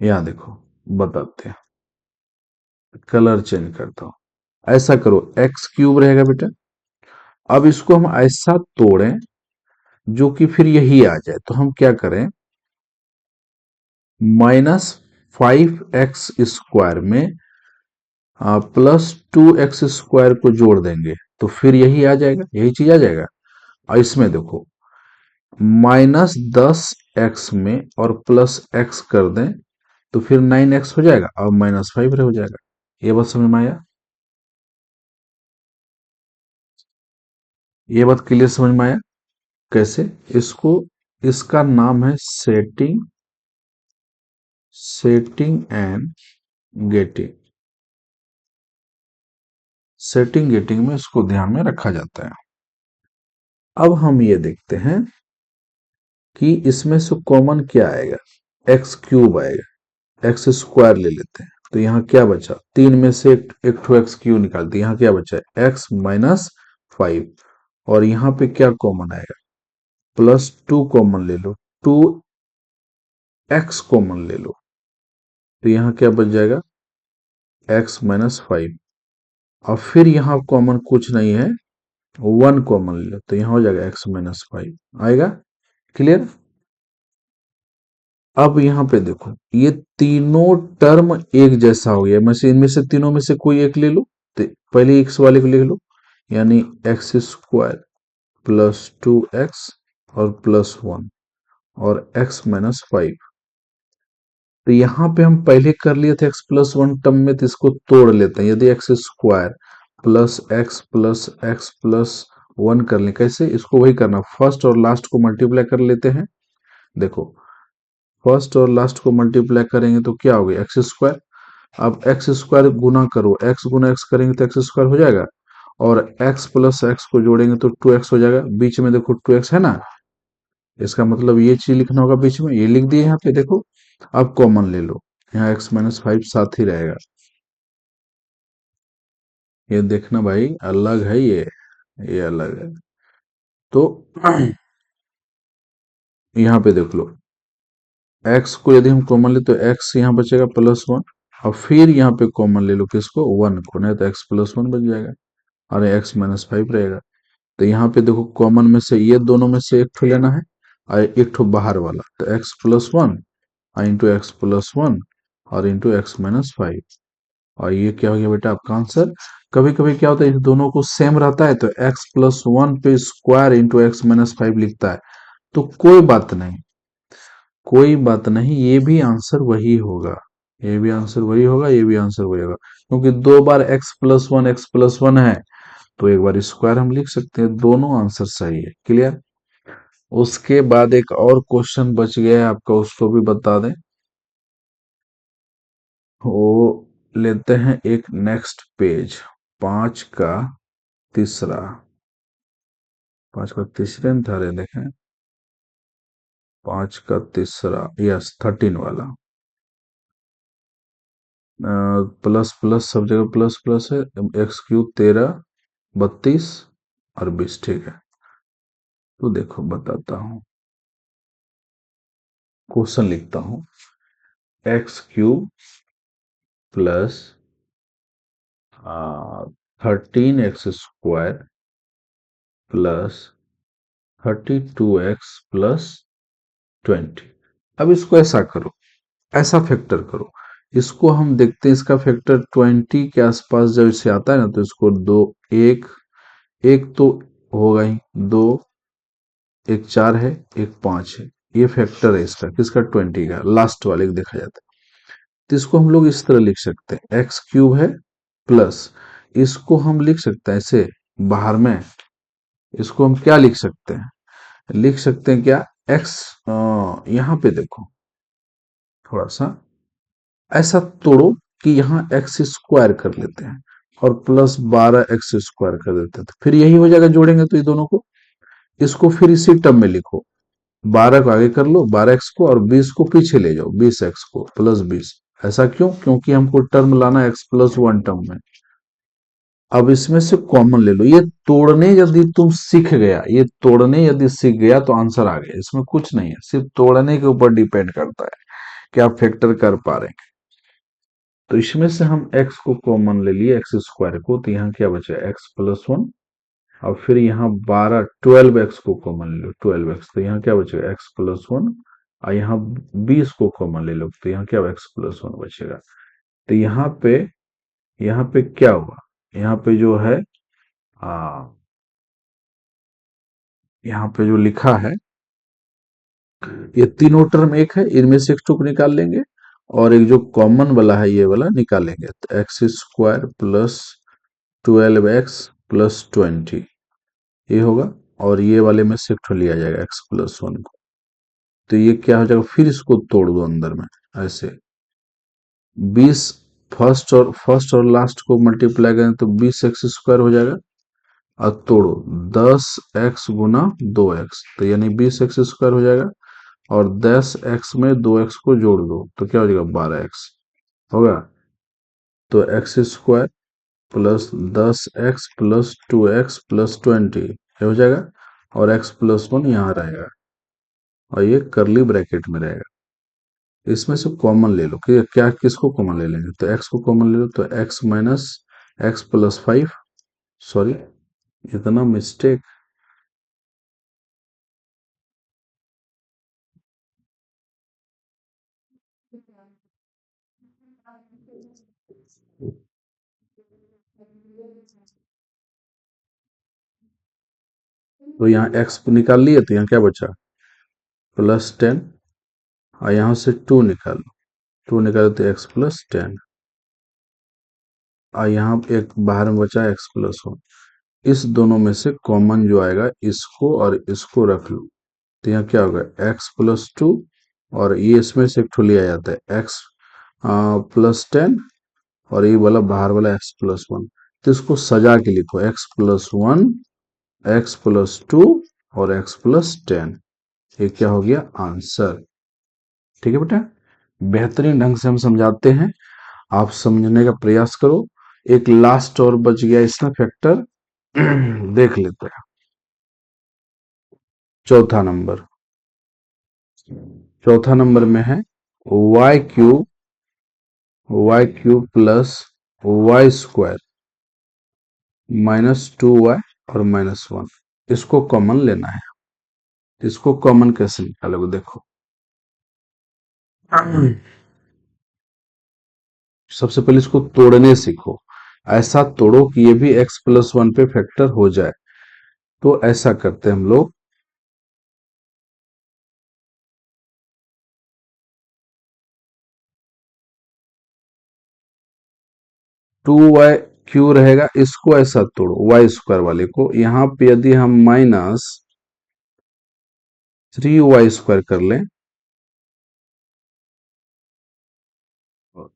यहाँ देखो बताते हैं, कलर चेंज करता हूं, ऐसा करो, x³ रहेगा बेटा, अब इसको हम ऐसा तोड़ें जो कि फिर यही आ जाए, तो हम क्या करें, -5x² में +2x² को जोड़ देंगे, तो फिर यही आ जाएगा, यही चीज आ जाएगा। और इसमें देखो, -10x में और +x कर दें तो फिर 9x हो जाएगा, और -5 हो जाएगा। ये बात समझ में आया, ये बात क्लियर समझ में आया। कैसे, इसको, इसका नाम है setting and getting, setting getting में इसको ध्यान में रखा जाता है। अब हम ये देखते हैं कि इसमें से कॉमन क्या आएगा। एक्स क्यूब आएगा, एक्स स्क्वायर ले लेते हैं तो यहाँ क्या बचा, तीन में से एक ठो एक्स क्यूब निकालते हैं, यहाँ क्या बचा है एक्स माइनस 5, और यहाँ पे क्या कॉमन आएगा, +2 कॉमन ले लो, 2x कॉमन ले लो, तो यहाँ क्या बच जाएगा x माइनस 5, और फिर यहाँ कॉमन कुछ नहीं है, 1 कॉमन ले लो तो यहाँ हो जाएगा x माइनस 5 आएगा। क्लियर। अब यहाँ पे देखो ये तीनों टर्म एक जैसा हो गया, मैं से इनमें से तीनों में से कोई एक ले लो, तो पहले x वाले को लिख लो, यानी एक्स स्क्वायर +2x और +1 और x माइनस 5। तो यहाँ पे हम पहले कर लिए थे x+1 टर्म में, तो इसको तोड़ लेते हैं, यदि एक्स स्क्वायर +x+x+1 कर लें, कैसे, इसको वही करना, फर्स्ट और लास्ट को मल्टीप्लाई कर लेते हैं। देखो फर्स्ट और लास्ट को मल्टीप्लाई करेंगे तो क्या हो गया एक्स स्क्वायर, अब एक्स स्क्वायर गुना करो, एक्स गुना एक्स करेंगे तो एक्स स्क्वायर हो जाएगा, और एक्स प्लस एक्स को जोड़ेंगे तो 2x हो जाएगा, बीच में देखो 2x है ना, इसका मतलब ये चीज लिखना होगा बीच में, ये लिख दिए यहाँ पे देखो। अब कॉमन ले लो, यहाँ x माइनस 5 साथ ही रहेगा, ये देखना भाई अलग है, ये अलग है, तो यहाँ पे देख लो x को यदि हम कॉमन ले तो x यहाँ बचेगा +1, और फिर यहाँ पे कॉमन ले लो किसको, 1 को, नहीं तो x+1 बच जाएगा और x माइनस 5 रहेगा। तो यहाँ पे देखो कॉमन में से ये दोनों में से एक ठो लेना है और एक ठो बाहर वाला, तो x+1 इंटू x+1 और इंटू x माइनस 5, और ये क्या हो गया बेटा आपका आंसर। कभी कभी क्या होता है, इस दोनों को सेम रहता है तो x+1 पे स्क्वायर इंटू x माइनस 5 लिखता है, तो कोई बात नहीं, कोई बात नहीं, ये भी आंसर वही होगा, ये भी आंसर वही होगा, ये भी आंसर वही होगा, क्योंकि दो बार x+1 है, तो एक बार स्क्वायर हम लिख सकते हैं, दोनों आंसर सही है। क्लियर। उसके बाद एक और क्वेश्चन बच गया है आपका, उसको भी बता दें, वो लेते हैं एक नेक्स्ट पेज, 5 का तीसरा, 5 का तीसरे में था रे, देखें 5 का तीसरा, यस 13 वाला, प्लस प्लस सब जगह प्लस प्लस है, एक्स क्यूब 13 32 और 20, ठीक है। तो देखो बताता हूँ, क्वेश्चन लिखता हूँ, x cube plus 13x square plus 32x plus 20। अब इसको ऐसा करो, ऐसा फैक्टर करो, इसको हम देखते हैं, इसका फैक्टर 20 के आसपास जब इसे आता है ना, तो इसको दो, एक एक तो होगा ही, दो, एक 4 है, एक 5 है, ये फैक्टर है इसका, किसका 20 का, लास्ट वाले को देखा जाता है। तो इसको हम लोग इस तरह लिख सकते हैं, एक्स क्यूब है प्लस, इसको हम लिख सकते हैं ऐसे बाहर में, इसको हम क्या लिख सकते हैं, लिख सकते हैं क्या, एक्स, यहाँ पे देखो थोड़ा सा ऐसा तोड़ो कि यहाँ एक्स स्क्वायर कर लेते हैं और प्लस 12x स्क्वायर कर देते हैं, तो फिर यही हो जाएगा, जोड़ेंगे तो ये दोनों को, इसको फिर इसी टर्म में लिखो, 12 को आगे कर लो 12x को, और 20 को पीछे ले जाओ 20x को +20, ऐसा क्यों, क्योंकि हमको टर्म लाना x+1 टर्म में। अब इसमें से कॉमन ले लो, ये तोड़ने यदि तुम सीख गया, ये तोड़ने यदि सीख गया तो आंसर आ गया, इसमें कुछ नहीं है, सिर्फ तोड़ने के ऊपर डिपेंड करता है कि आप फैक्टर कर पा रहे हैं। तो इसमें से हम x को कॉमन ले लिए, एक्स स्क्वायर को, तो यहाँ क्या बचा x+1, और फिर यहाँ 12x को कॉमन ले लो 12x, तो यहाँ क्या बचेगा x+1, और यहाँ 20 को कॉमन ले लो, तो यहाँ क्या x+1 बचेगा। तो यहाँ पे क्या हुआ, यहाँ पे जो है आ, यहाँ पे जो लिखा है, ये तीनों टर्म एक है, इनमें से एक टुक निकाल लेंगे, और एक जो कॉमन वाला है ये वाला निकालेंगे, तो एक्स स्क्वायर प्लस 12x+20 ये होगा, और ये वाले में शिफ्ट लिया जाएगा x+1 को, तो ये क्या हो जाएगा, फिर इसको तोड़ दो अंदर में ऐसे, 20 फर्स्ट और लास्ट को मल्टीप्लाई करें तो 20x² हो जाएगा, और तोड़ो 10x गुना 2x, तो यानी 20x² हो जाएगा, और 10x में 2x को जोड़ दो तो क्या हो जाएगा 12x होगा। तो x square plus 10x plus 2x plus 20 ये हो जाएगा, और x प्लस 1 यहाँ रहेगा और ये करली ब्रैकेट में रहेगा। इसमें से कॉमन ले लो कि क्या किसको कॉमन ले लेंगे, तो x को कॉमन ले लो तो x minus x plus 5, sorry इतना मिस्टेक। तो यहाँ x निकाल लिए तो यहाँ क्या बचा +10, और यहाँ से 2 निकालो, 2 निकालो तो x प्लस 10, और यहाँ एक बाहर में बचा x प्लस 1। इस दोनों में से कॉमन जो आएगा इसको और इसको रख लो तो यहाँ क्या होगा x प्लस 2, और ये इसमें से एक ठो लिया जाता है x प्लस 10, और ये वाला बाहर वाला x प्लस 1। तो इसको सजा के लिखो x प्लस 1, x प्लस 2 और x प्लस 10। ये क्या हो गया आंसर। ठीक है बेटा, बेहतरीन ढंग से हम समझाते हैं, आप समझने का प्रयास करो। एक लास्ट और बच गया इसमें फैक्टर देख लेते हैं। चौथा नंबर, चौथा नंबर में है y cube plus y square -2y और -1, इसको कॉमन लेना है। इसको कॉमन कैसे निकालोगे देखो। सबसे पहले इसको तोड़ने सीखो, ऐसा तोड़ो कि ये भी x प्लस 1 पे फैक्टर हो जाए। तो ऐसा करते हैं हम लोग, 2y क्यू रहेगा, इसको ऐसा तोड़ो वाई स्क्वायर वाले को, यहाँ पे यदि हम -3y स्क्वायर कर लें,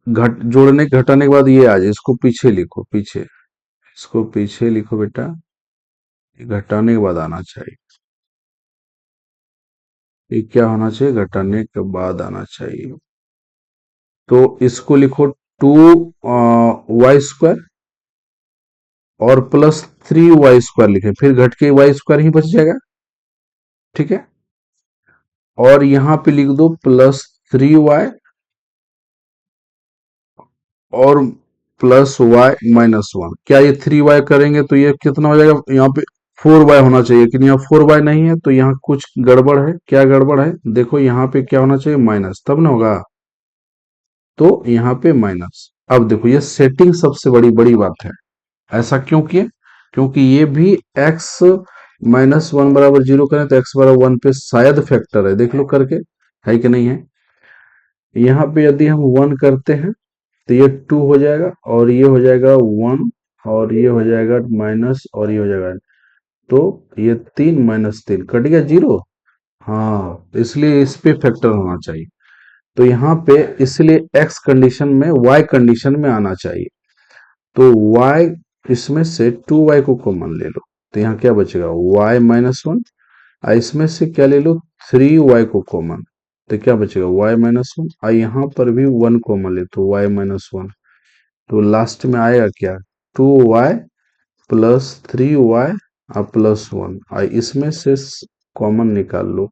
घट जोड़ने घटाने के बाद ये आ जाए, इसको पीछे लिखो, पीछे इसको पीछे लिखो बेटा, ये घटाने के बाद आना चाहिए। ये क्या होना चाहिए घटाने के बाद आना चाहिए। तो इसको लिखो 2y स्क्वायर और +3y स्क्वायर लिखे, फिर घट के वाई स्क्वायर ही बच जाएगा। ठीक है, और यहां पे लिख दो +3y और +y-1। क्या ये 3y करेंगे तो ये कितना हो जाएगा, यहाँ पे 4y होना चाहिए, लेकिन यहाँ 4y नहीं है तो यहाँ कुछ गड़बड़ है। क्या गड़बड़ है देखो, यहाँ पे क्या होना चाहिए माइनस, तब ना होगा, तो यहाँ पे माइनस। अब देखो ये सेटिंग सबसे बड़ी बड़ी बात है। ऐसा क्यों किए, क्योंकि ये भी x -1 बराबर 0 करें तो x बराबर 1 पे शायद फैक्टर है, देख लो करके है कि नहीं है। यहाँ पे यदि हम 1 करते हैं तो ये 2 हो जाएगा, और ये हो जाएगा 1, और ये हो जाएगा माइनस, और ये हो जाएगा, तो ये 3 - 3 कट गया 0। हाँ, तो इसलिए इस पे फैक्टर होना चाहिए। तो यहाँ पे इसलिए x कंडीशन में y कंडीशन में आना चाहिए। तो y इसमें से 2y को कॉमन ले लो तो यहाँ क्या बचेगा y-1, इसमें से क्या ले लो 3y को कॉमन, तो क्या बचेगा y-1, और यहाँ पर भी 1 कॉमन ले तो y-1, तो लास्ट में आएगा क्या 2y प्लस 3y और +1, और इसमें से कॉमन निकाल लो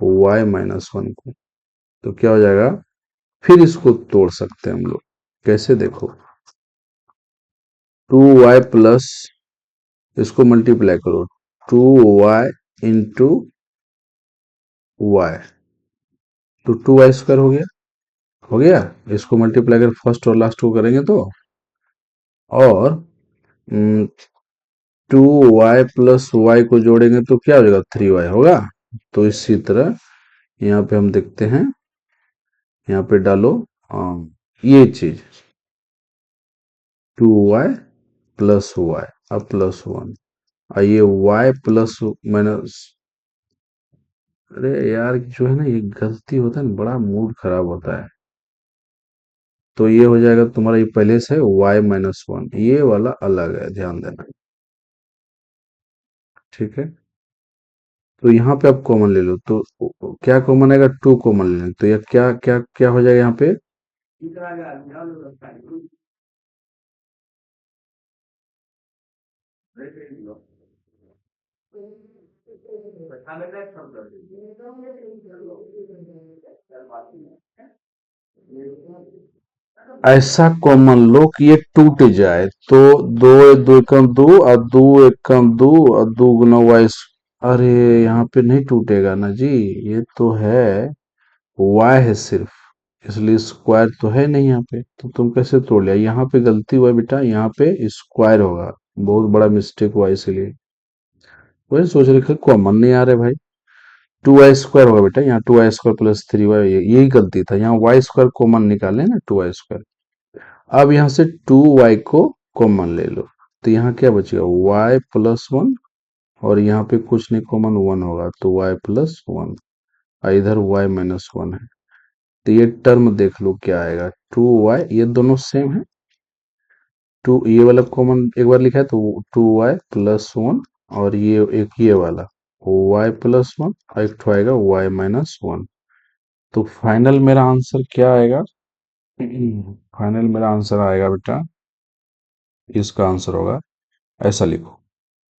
y-1 को, तो क्या हो जाएगा। फिर इसको तोड़ सकते हैं हम लोग, कैसे देखो 2y प्लस, इसको मल्टीप्लाई करो 2y इंटू वाई, तो 2y स्क्वायर हो गया, हो गया। इसको मल्टीप्लाई कर फर्स्ट और लास्ट को करेंगे तो, और 2y प्लस वाई को जोड़ेंगे तो क्या हो जाएगा 3y होगा। तो इसी तरह यहाँ पे हम देखते हैं, यहाँ पे डालो ये चीज 2y प्लस वाई अब +1, और ये y प्लस माइनस, अरे यार जो है ना ये गलती होता है ना, बड़ा मूड खराब होता है। तो ये हो जाएगा तुम्हारा, ये पहले से y-1, ये वाला अलग है, ध्यान देना। ठीक है, तो यहाँ पे आप कॉमन ले लो, तो क्या कॉमन आएगा, 2 कॉमन ले लें, तो यह क्या क्या क्या हो जाएगा यहाँ पे, ऐसा कॉमन लो कि ये टूट जाए, तो दो, दो एकम दो और दो एकम दो और दो गुना वाइस, अरे यहाँ पे नहीं टूटेगा ना जी, ये तो है वाई है सिर्फ, इसलिए स्क्वायर तो है नहीं यहाँ पे, तो तुम कैसे तोड़ लिया, यहाँ पे गलती हुआ बेटा, यहाँ पे स्क्वायर होगा, बहुत बड़ा मिस्टेक हुआ, इसीलिए वही सोच रहे कॉमन नहीं आ रहे भाई, 2 y² होगा बेटा, यहाँ 2 y² प्लस 3 y, यही गलती था, यहाँ y² कॉमन निकाले ना 2 y², अब यहाँ से 2 y को कॉमन ले लो, तो यहाँ क्या बचेगा y+1, और यहाँ पे कुछ नहीं कॉमन 1 होगा, तो y+1, और इधर y-1 है, तो ये टर्म देख लो क्या आएगा, 2y, ये दोनों सेम है, टू ये वाला कॉमन एक बार लिखा है तो 2y+1, और ये एक ये वाला y+1, और एक ठो आएगा y-1, तो फाइनल मेरा आंसर क्या आएगा, फाइनल मेरा आंसर आएगा बेटा, इसका आंसर होगा, ऐसा लिखो,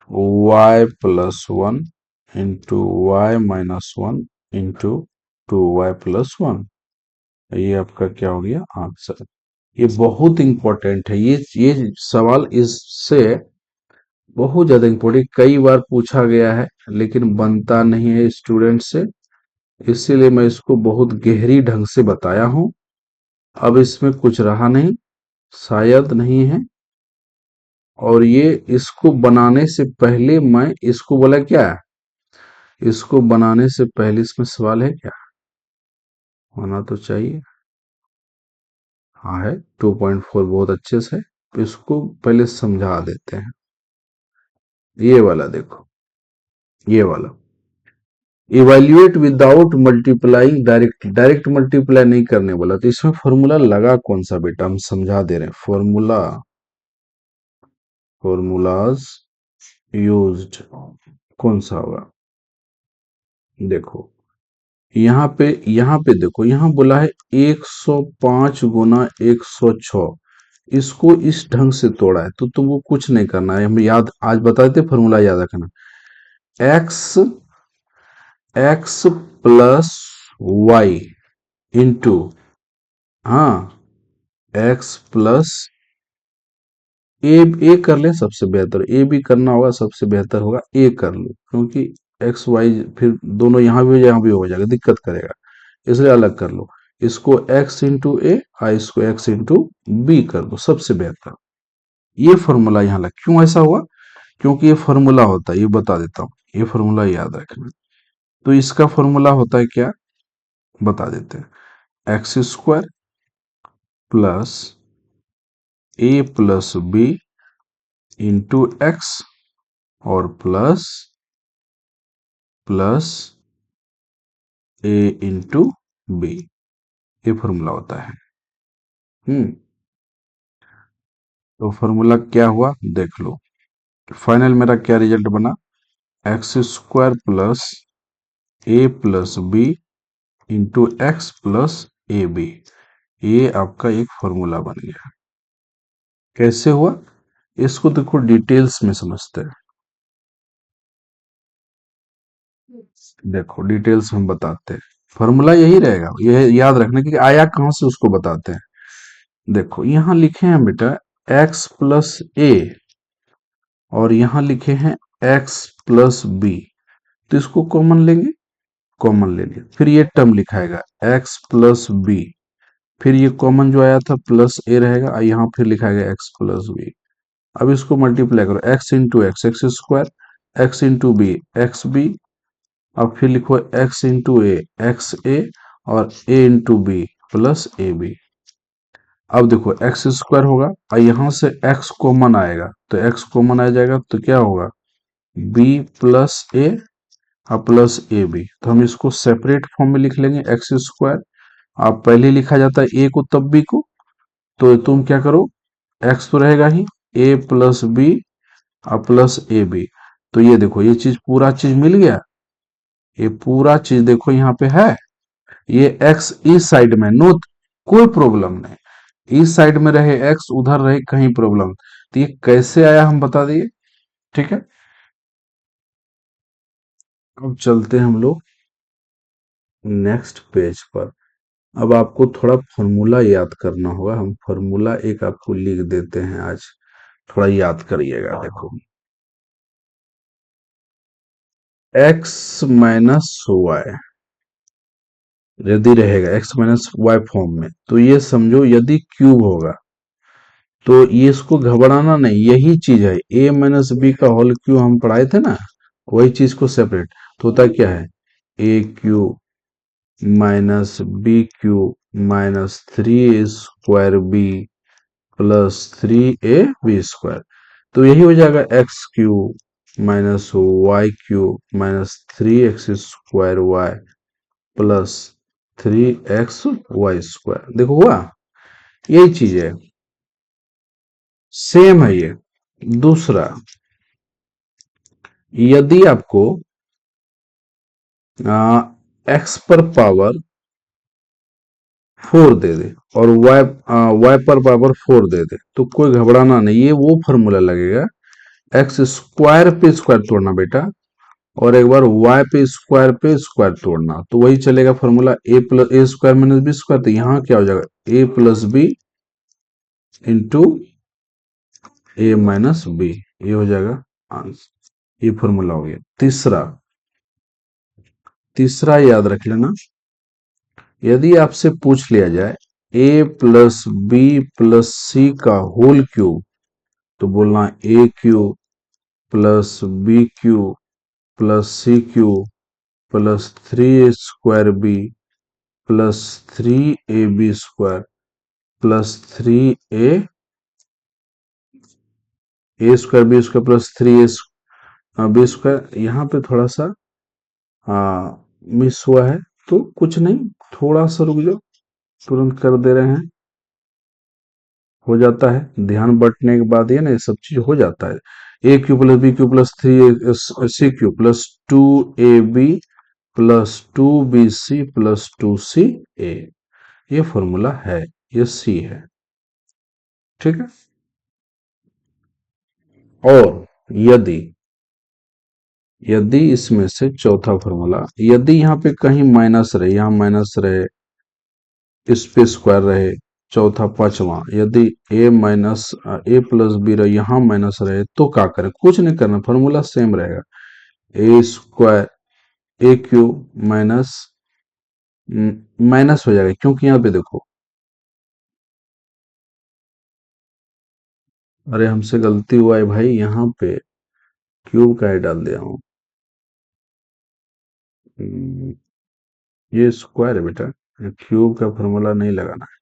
y+1 into y-1 into 2y+1, ये आपका क्या हो गया आंसर। ये बहुत इंपॉर्टेंट है, ये सवाल इससे बहुत ज्यादा इंपॉर्टेंट, कई बार पूछा गया है लेकिन बनता नहीं है स्टूडेंट से, इसीलिए मैं इसको बहुत गहरी ढंग से बताया हूं, अब इसमें कुछ रहा नहीं, शायद नहीं है, और ये इसको बनाने से पहले मैं इसको बोला क्या, इसको बनाने से पहले इसमें सवाल है क्या, होना तो चाहिए, हाँ है, 2.4 बहुत अच्छे से, तो इसको पहले समझा देते हैं, ये वाला देखो, ये वाला evaluate without multiplying direct, direct multiply नहीं करने बोला, तो इसमें फॉर्मूला लगा कौन सा बेटा, हम समझा दे रहे हैं, फॉर्मूला, फॉर्मूलाज यूज्ड कौन सा होगा, देखो यहाँ पे देखो, यहाँ बोला है 105 गुना 106, इसको इस ढंग से तोड़ा है, तो तुमको कुछ नहीं करना है, हम याद आज बता देते, फॉर्मूला याद रखना, x, x plus y into, हाँ, एक्स प्लस ए कर ले सबसे बेहतर, ए भी करना होगा सबसे बेहतर होगा, ए कर लो, क्योंकि एक्स वाई फिर दोनों यहाँ भी हो जाए यहाँ भी हो जाएगा, दिक्कत करेगा, इसलिए अलग कर लो, इसको x इंटू ए और इसको x इंटू बी कर दो, सबसे बेहतर, ये फॉर्मूला यहाँ लग, क्यों ऐसा हुआ, क्योंकि ये फॉर्मूला होता है, ये बता देता हूँ, ये फॉर्मूला याद रखना, तो इसका फॉर्मूला होता है क्या, बता देते हैं, x² plus a plus b into x, और plus plus a into b, ये फॉर्मूला होता है, तो फॉर्मूला क्या हुआ देख लो, फाइनल मेरा क्या रिजल्ट बना, x² plus a plus b into x plus A b, ये आपका एक फॉर्मूला बन गया, कैसे हुआ, इसको देखो डिटेल्स में समझते हैं, देखो डिटेल्स में बताते हैं, फॉर्मूला यही रहेगा, ये याद रखना कि आया कहां से उसको बताते हैं, देखो यहाँ लिखे हैं बेटा x+a, और यहाँ लिखे हैं x+b, तो इसको कॉमन लेंगे, कॉमन ले लिया, फिर ये टर्म लिखाएगा x+b, फिर ये कॉमन जो आया था प्लस ए रहेगा, और यहाँ फिर लिखाएगा x+b, अब इसको मल्टीप्लाई करो, x into x, x², x into B, x B, अब फिर लिखो x into A, x A, और a into B plus A B, अब देखो x² होगा, और यहां से x कॉमन आएगा, तो x कॉमन आ जाएगा, तो क्या होगा b प्लस ए और प्लस ए बी, तो हम इसको सेपरेट फॉर्म में लिख लेंगे, x², आप पहले लिखा जाता है a को तब b को, तो तुम क्या करो, x तो रहेगा ही, a प्लस बी और प्लस ए बी, तो ये देखो ये चीज पूरा चीज मिल गया, ये पूरा चीज देखो यहाँ पे है, ये x इस साइड में, नो कोई प्रॉब्लम नहीं, इस साइड में रहे x, उधर रहे कहीं प्रॉब्लम। तो ये कैसे आया हम बता दिए, ठीक है। अब चलते हैं हम लोग नेक्स्ट पेज पर। अब आपको थोड़ा फॉर्मूला याद करना होगा, हम फॉर्मूला एक आपको लिख देते हैं आज, थोड़ा याद करिएगा। देखो x माइनस वाई यदि रहेगा, x माइनस वाई फॉर्म में, तो ये समझो यदि क्यूब होगा तो ये इसको घबराना नहीं, यही चीज है a माइनस बी का होल क्यूब हम पढ़ाए थे ना, वही चीज को सेपरेट। तो होता क्या है, a cube minus b cube minus 3 square b plus 3ab²। तो यही हो जाएगा x cube minus y cube minus 3x² plus 3xy²। देखो हुआ, यही चीज है, सेम है ये। दूसरा, यदि आपको एक्स पर पावर 4 दे दे और वाई पर पावर 4 दे दे, तो कोई घबराना नहीं, ये वो फॉर्मूला लगेगा, एक्स स्क्वायर पे स्क्वायर तोड़ना बेटा, और एक बार वाई पे स्क्वायर तोड़ना, तो वही चलेगा फॉर्मूला a² माइनस b²। तो यहाँ क्या हो जाएगा, a plus b into a minus b, ये हो जाएगा आंसर। ये फॉर्मूला हो गया। तीसरा, तीसरा याद रख लेना, यदि आपसे पूछ लिया जाए a plus b plus c का होल क्यूब, तो बोलना a cube plus b cube plus c cube plus 3 square b plus 3ab² plus 3a² plus 3ab²। यहाँ पे थोड़ा सा मिस हुआ है, तो कुछ नहीं, थोड़ा सा रुक जाओ, तुरंत कर दे रहे हैं, हो जाता है, ध्यान बंटने के बाद ये ना ये सब चीज हो जाता है। a cube plus b cube plus 3c cube plus 2ab plus 2bc plus 2ca, ये फॉर्मूला है, ये सी है, ठीक है। और यदि यदि इसमें से चौथा फॉर्मूला, यदि यहाँ पे कहीं माइनस रहे, यहाँ माइनस रहे, इस पे स्क्वायर रहे, चौथा पांचवा, यदि a minus a plus b रहे, यहाँ माइनस रहे, तो क्या करें, कुछ नहीं करना, फॉर्मूला सेम रहेगा, a क्यूब माइनस माइनस हो जाएगा, क्योंकि यहाँ पे देखो, अरे हमसे गलती हुआ है भाई, यहाँ पे क्यूब का ही डाल दिया हूँ, ये स्क्वायर है बेटा, क्यूब का फॉर्मूला नहीं लगाना है,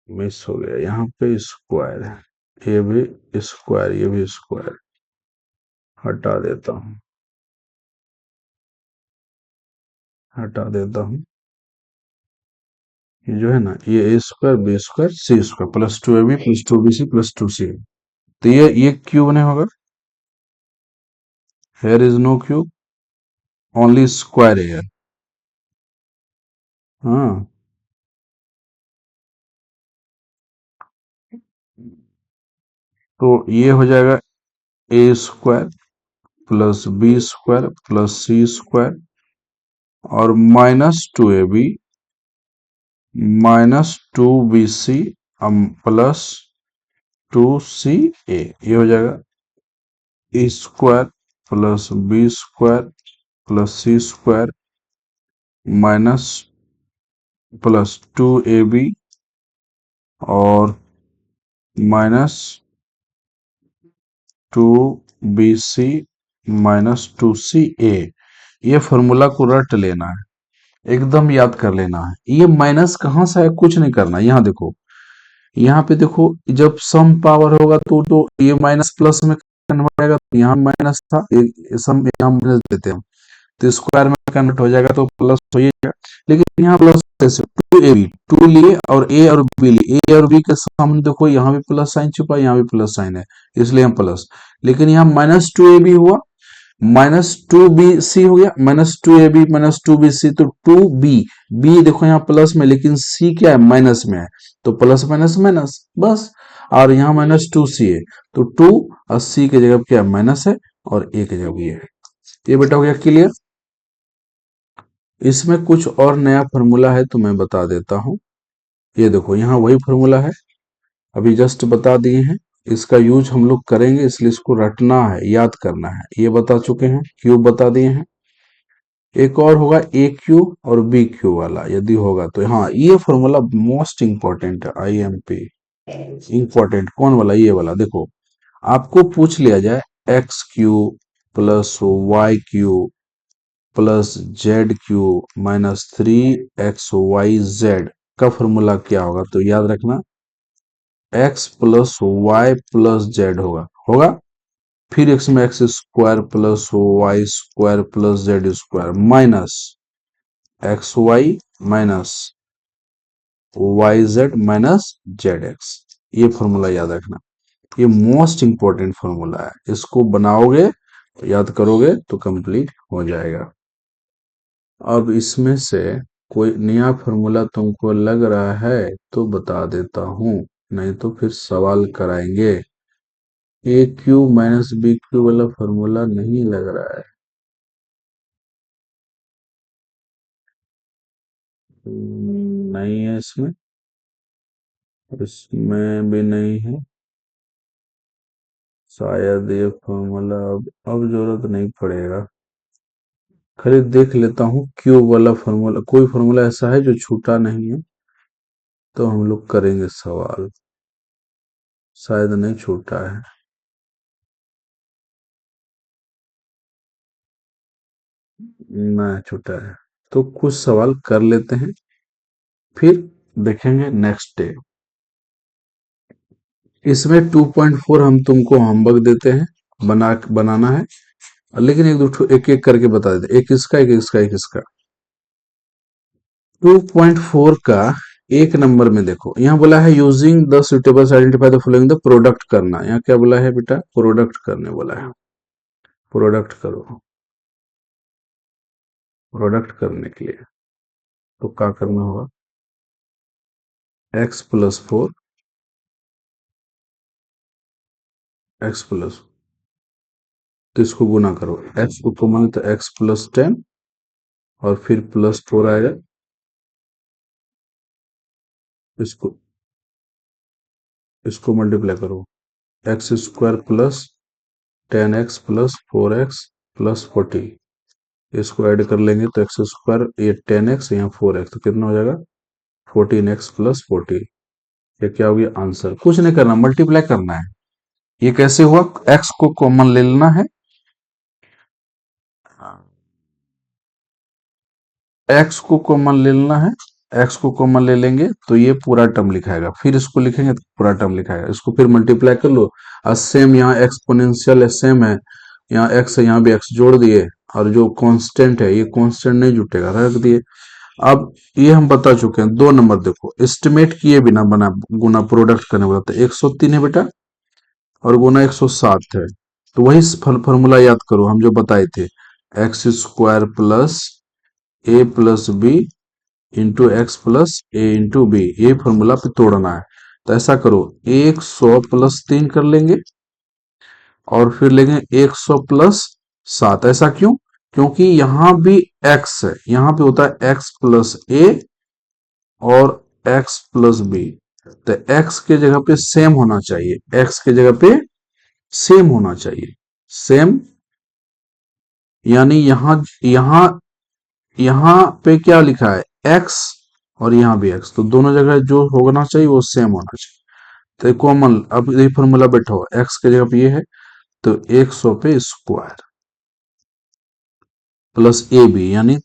मिस हो गया, यहाँ पे स्क्वायर है, ये भी स्क्वायर, ये भी स्क्वायर, हटा देता हूँ, हटा देता हूँ, ये जो है ना, ये a² b² c² plus 2ab plus 2bc plus 2c, तो ये क्यूब नहीं होगा, here is no cube, only square here। हाँ, तो ये हो जाएगा a² plus b² plus c² और -2ab -2bc प्लस 2ca, ये हो जाएगा a² plus b² plus c² minus plus 2ab और माइनस 2bc माइनस 2ca। ये फॉर्मूला को रट लेना है, एकदम याद कर लेना है। ये माइनस कहाँ से है, कुछ नहीं करना, यहाँ देखो, यहाँ पे देखो, जब सम पावर होगा तो ये माइनस प्लस में कन्वर्ट हो जाएगा, तो यहाँ माइनस था, सम यहाँ माइनस देते हैं, तो स्क्वायर में कन्वर्ट हो जाएगा, तो प्लस हो ही जाएगा। लेकिन यहाँ प्लस कैसे, 2ab, 2 लिए और a और b लिए, a और b के सामने देखो, यहाँ भी प्लस साइन छुपा, यहाँ भी प्लस साइन है, इसलिए हम प्लस, लेकिन यहाँ -2ab हुआ, -2bc हो गया, -2ab -2bc, तो 2b, b देखो यहाँ प्लस में, लेकिन c क्या है, माइनस में है, तो प्लस माइनस माइनस बस। और यहाँ -2c है, तो 2 और c की जगह क्या है, माइनस है, और a की जगह ये है। ये बेटा हो गया क्लियर। इसमें कुछ और नया फॉर्मूला है तो मैं बता देता हूँ। ये देखो यहाँ वही फॉर्मूला है, अभी जस्ट बता दिए हैं। इसका यूज हम लोग करेंगे, इसलिए इसको रटना है, याद करना है। ये बता चुके हैं, क्यूब बता दिए हैं। एक और होगा ए क्यू और बी क्यू वाला, यदि होगा तो। हाँ, ये फॉर्मूला मोस्ट इंपॉर्टेंट है, IMP इंपॉर्टेंट। कौन वाला, ये वाला। देखो आपको पूछ लिया जाए x cube plus y cube plus z cube -3xyz का फॉर्मूला क्या होगा, तो याद रखना x plus y plus z होगा होगा। फिर x में x square plus y square plus z square minus x y minus y Z minus Z x. ये फॉर्मूला याद रखना, ये मोस्ट इंपॉर्टेंट फॉर्मूला है। इसको बनाओगे, याद करोगे तो कंप्लीट हो जाएगा। अब इसमें से कोई नया फॉर्मूला तुमको लग रहा है तो बता देता हूँ, नहीं तो फिर सवाल कराएंगे। ए क्यू माइनस बी क्यू वाला फॉर्मूला नहीं लग रहा है। नहीं है इसमें, इसमें भी नहीं है। शायद ये फॉर्मूला अब जरूरत नहीं पड़ेगा। खाली देख लेता हूँ क्यूब वाला फॉर्मूला, कोई फॉर्मूला ऐसा है जो छूटा नहीं है, तो हम लोग करेंगे सवाल। शायद नहीं छूटा है, ना छूटा है, तो कुछ सवाल कर लेते हैं, फिर देखेंगे नेक्स्ट डे। इसमें 2.4 हम तुमको होमवर्क देते हैं, बनाना है। लेकिन एक दो एक एक करके बता देते, एक इसका एक इसका एक इसका। 2.4 का एक नंबर में देखो, यहाँ बोला है using the suitables identify the following, the product करना। यहाँ क्या बोला है बेटा, प्रोडक्ट करने बोला है। प्रोडक्ट करो, प्रोडक्ट करने के लिए तो क्या करना होगा, x+4, x+, तो इसको गुना करो, x को कॉमन तो x+10, और फिर +4 आएगा। इसको इसको मल्टीप्लाई करो, x² plus 10x plus 4x plus 40, इसको ऐड कर लेंगे तो x², ये 10x, यहाँ 4x, तो कितना हो जाएगा 14x प्लस 40। ये क्या हो गया आंसर। कुछ नहीं करना, मल्टीप्लाई करना है। ये कैसे हुआ, x को कॉमन ले लेना है, x को कॉमन ले लेना है, x को कॉमन ले लेंगे तो ये पूरा टर्म लिखाएगा, फिर इसको लिखेंगे तो पूरा टर्म लिखाएगा। इसको फिर मल्टीप्लाई कर लो, और सेम यहाँ एक्सपोनेंशियल है, सेम है, यहाँ x है, यहाँ भी x जोड़ दिए, और जो कांस्टेंट है ये कांस्टेंट नहीं जुटेगा, रख दिए। अब ये हम बता चुके हैं। 2 नंबर देखो, एस्टिमेट किए बिना बना गुना प्रोडक्ट करने वाला, तो 103 है बेटा, और गुना 107 है, तो वही फॉर्मूला याद करो हम जो बताए थे, x² plus a plus b into x plus a into b, ये फॉर्मूला पे तोड़ना है। तो ऐसा करो, 100+3 कर लेंगे, और फिर लेंगे 100+7। ऐसा क्यों, क्योंकि यहां भी x है, यहां पे होता है x प्लस ए और x प्लस बी, तो x के जगह पे सेम होना चाहिए, x के जगह पे सेम होना चाहिए, सेम। यानी यहां यहां यहां पे क्या लिखा है x, और यहाँ भी x, तो दोनों जगह जो होना चाहिए वो सेम होना चाहिए। तो कॉमन, अब ये फॉर्मूला बैठा हो, x के जगह पे ये है, तो 100 पे स्क्वायर प्लस ए बी, यानी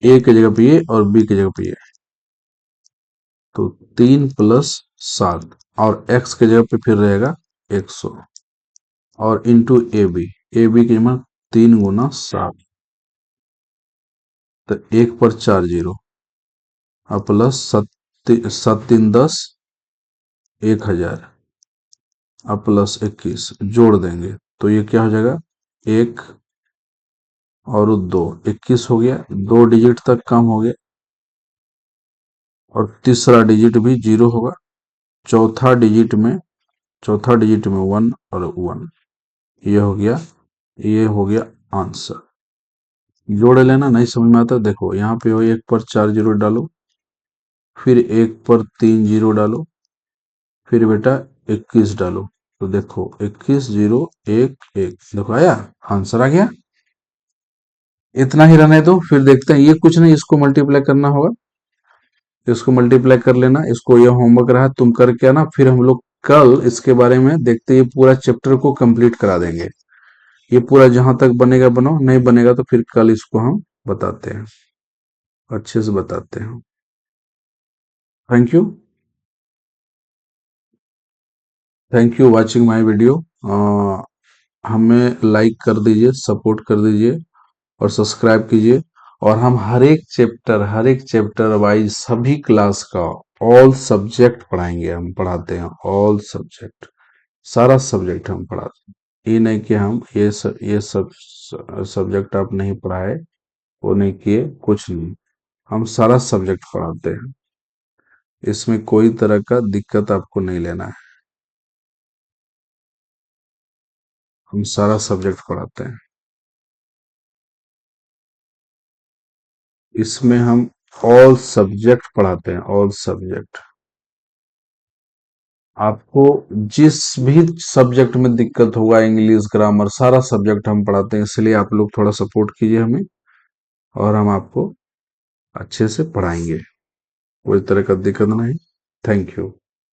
ए की जगह पे ये और बी की जगह पे ये, तो 3+7, और x के जगह पे फिर रहेगा 100, और इंटू ए बी की जगह 3 × 7, तो 1 पर 4 0, और प्लस 7 7 3 10, 1000, अब +21 जोड़ देंगे तो ये क्या हो जाएगा, 1 और 2, 21 हो गया, 2 डिजिट तक कम हो गया, और तीसरा डिजिट भी 0 होगा। चौथा डिजिट में चौथा डिजिट में 1 और 1, ये हो गया आंसर। जोड़ लेना, नहीं समझ में आता देखो यहाँ पे हो, एक पर 4 जीरो डालो, फिर एक पर 3 जीरो डालो, फिर बेटा 21 डालो, तो देखो 21 0 1 1, देखो आया, आंसर आ गया। इतना ही रहने दो, फिर देखते हैं, ये कुछ नहीं, इसको मल्टीप्लाई करना होगा, इसको मल्टीप्लाई कर लेना, इसको, ये होमवर्क रहा तुम करके आना, फिर हम लोग कल इसके बारे में देखते हैं, ये पूरा चैप्टर को कंप्लीट करा देंगे। ये पूरा जहां तक बनेगा बनाओ, नहीं बनेगा तो फिर कल इसको हम बताते हैं, अच्छे से बताते हैं। Thank you, thank you watching my video. हमें लाइक कर दीजिए, सपोर्ट कर दीजिए और सब्सक्राइब कीजिए। और हम हर एक चैप्टर वाइज सभी क्लास का ऑल सब्जेक्ट पढ़ाएंगे, हम पढ़ाते हैं ऑल सब्जेक्ट, सारा सब्जेक्ट हम पढ़ाते हैं। ये नहीं कि हम ये सब सब्जेक्ट आप नहीं पढ़ाए, वो नहीं किए, कुछ नहीं, हम सारा सब्जेक्ट पढ़ाते हैं, इसमें कोई तरह का दिक्कत आपको नहीं लेना है, हम सारा सब्जेक्ट पढ़ाते हैं, इसमें हम ऑल सब्जेक्ट पढ़ाते हैं, ऑल सब्जेक्ट। आपको जिस भी सब्जेक्ट में दिक्कत होगा, इंग्लिश ग्रामर सारा सब्जेक्ट हम पढ़ाते हैं, इसलिए आप लोग थोड़ा सपोर्ट कीजिए हमें, और हम आपको अच्छे से पढ़ाएंगे, कोई तरह का दिक्कत नहीं। Thank you.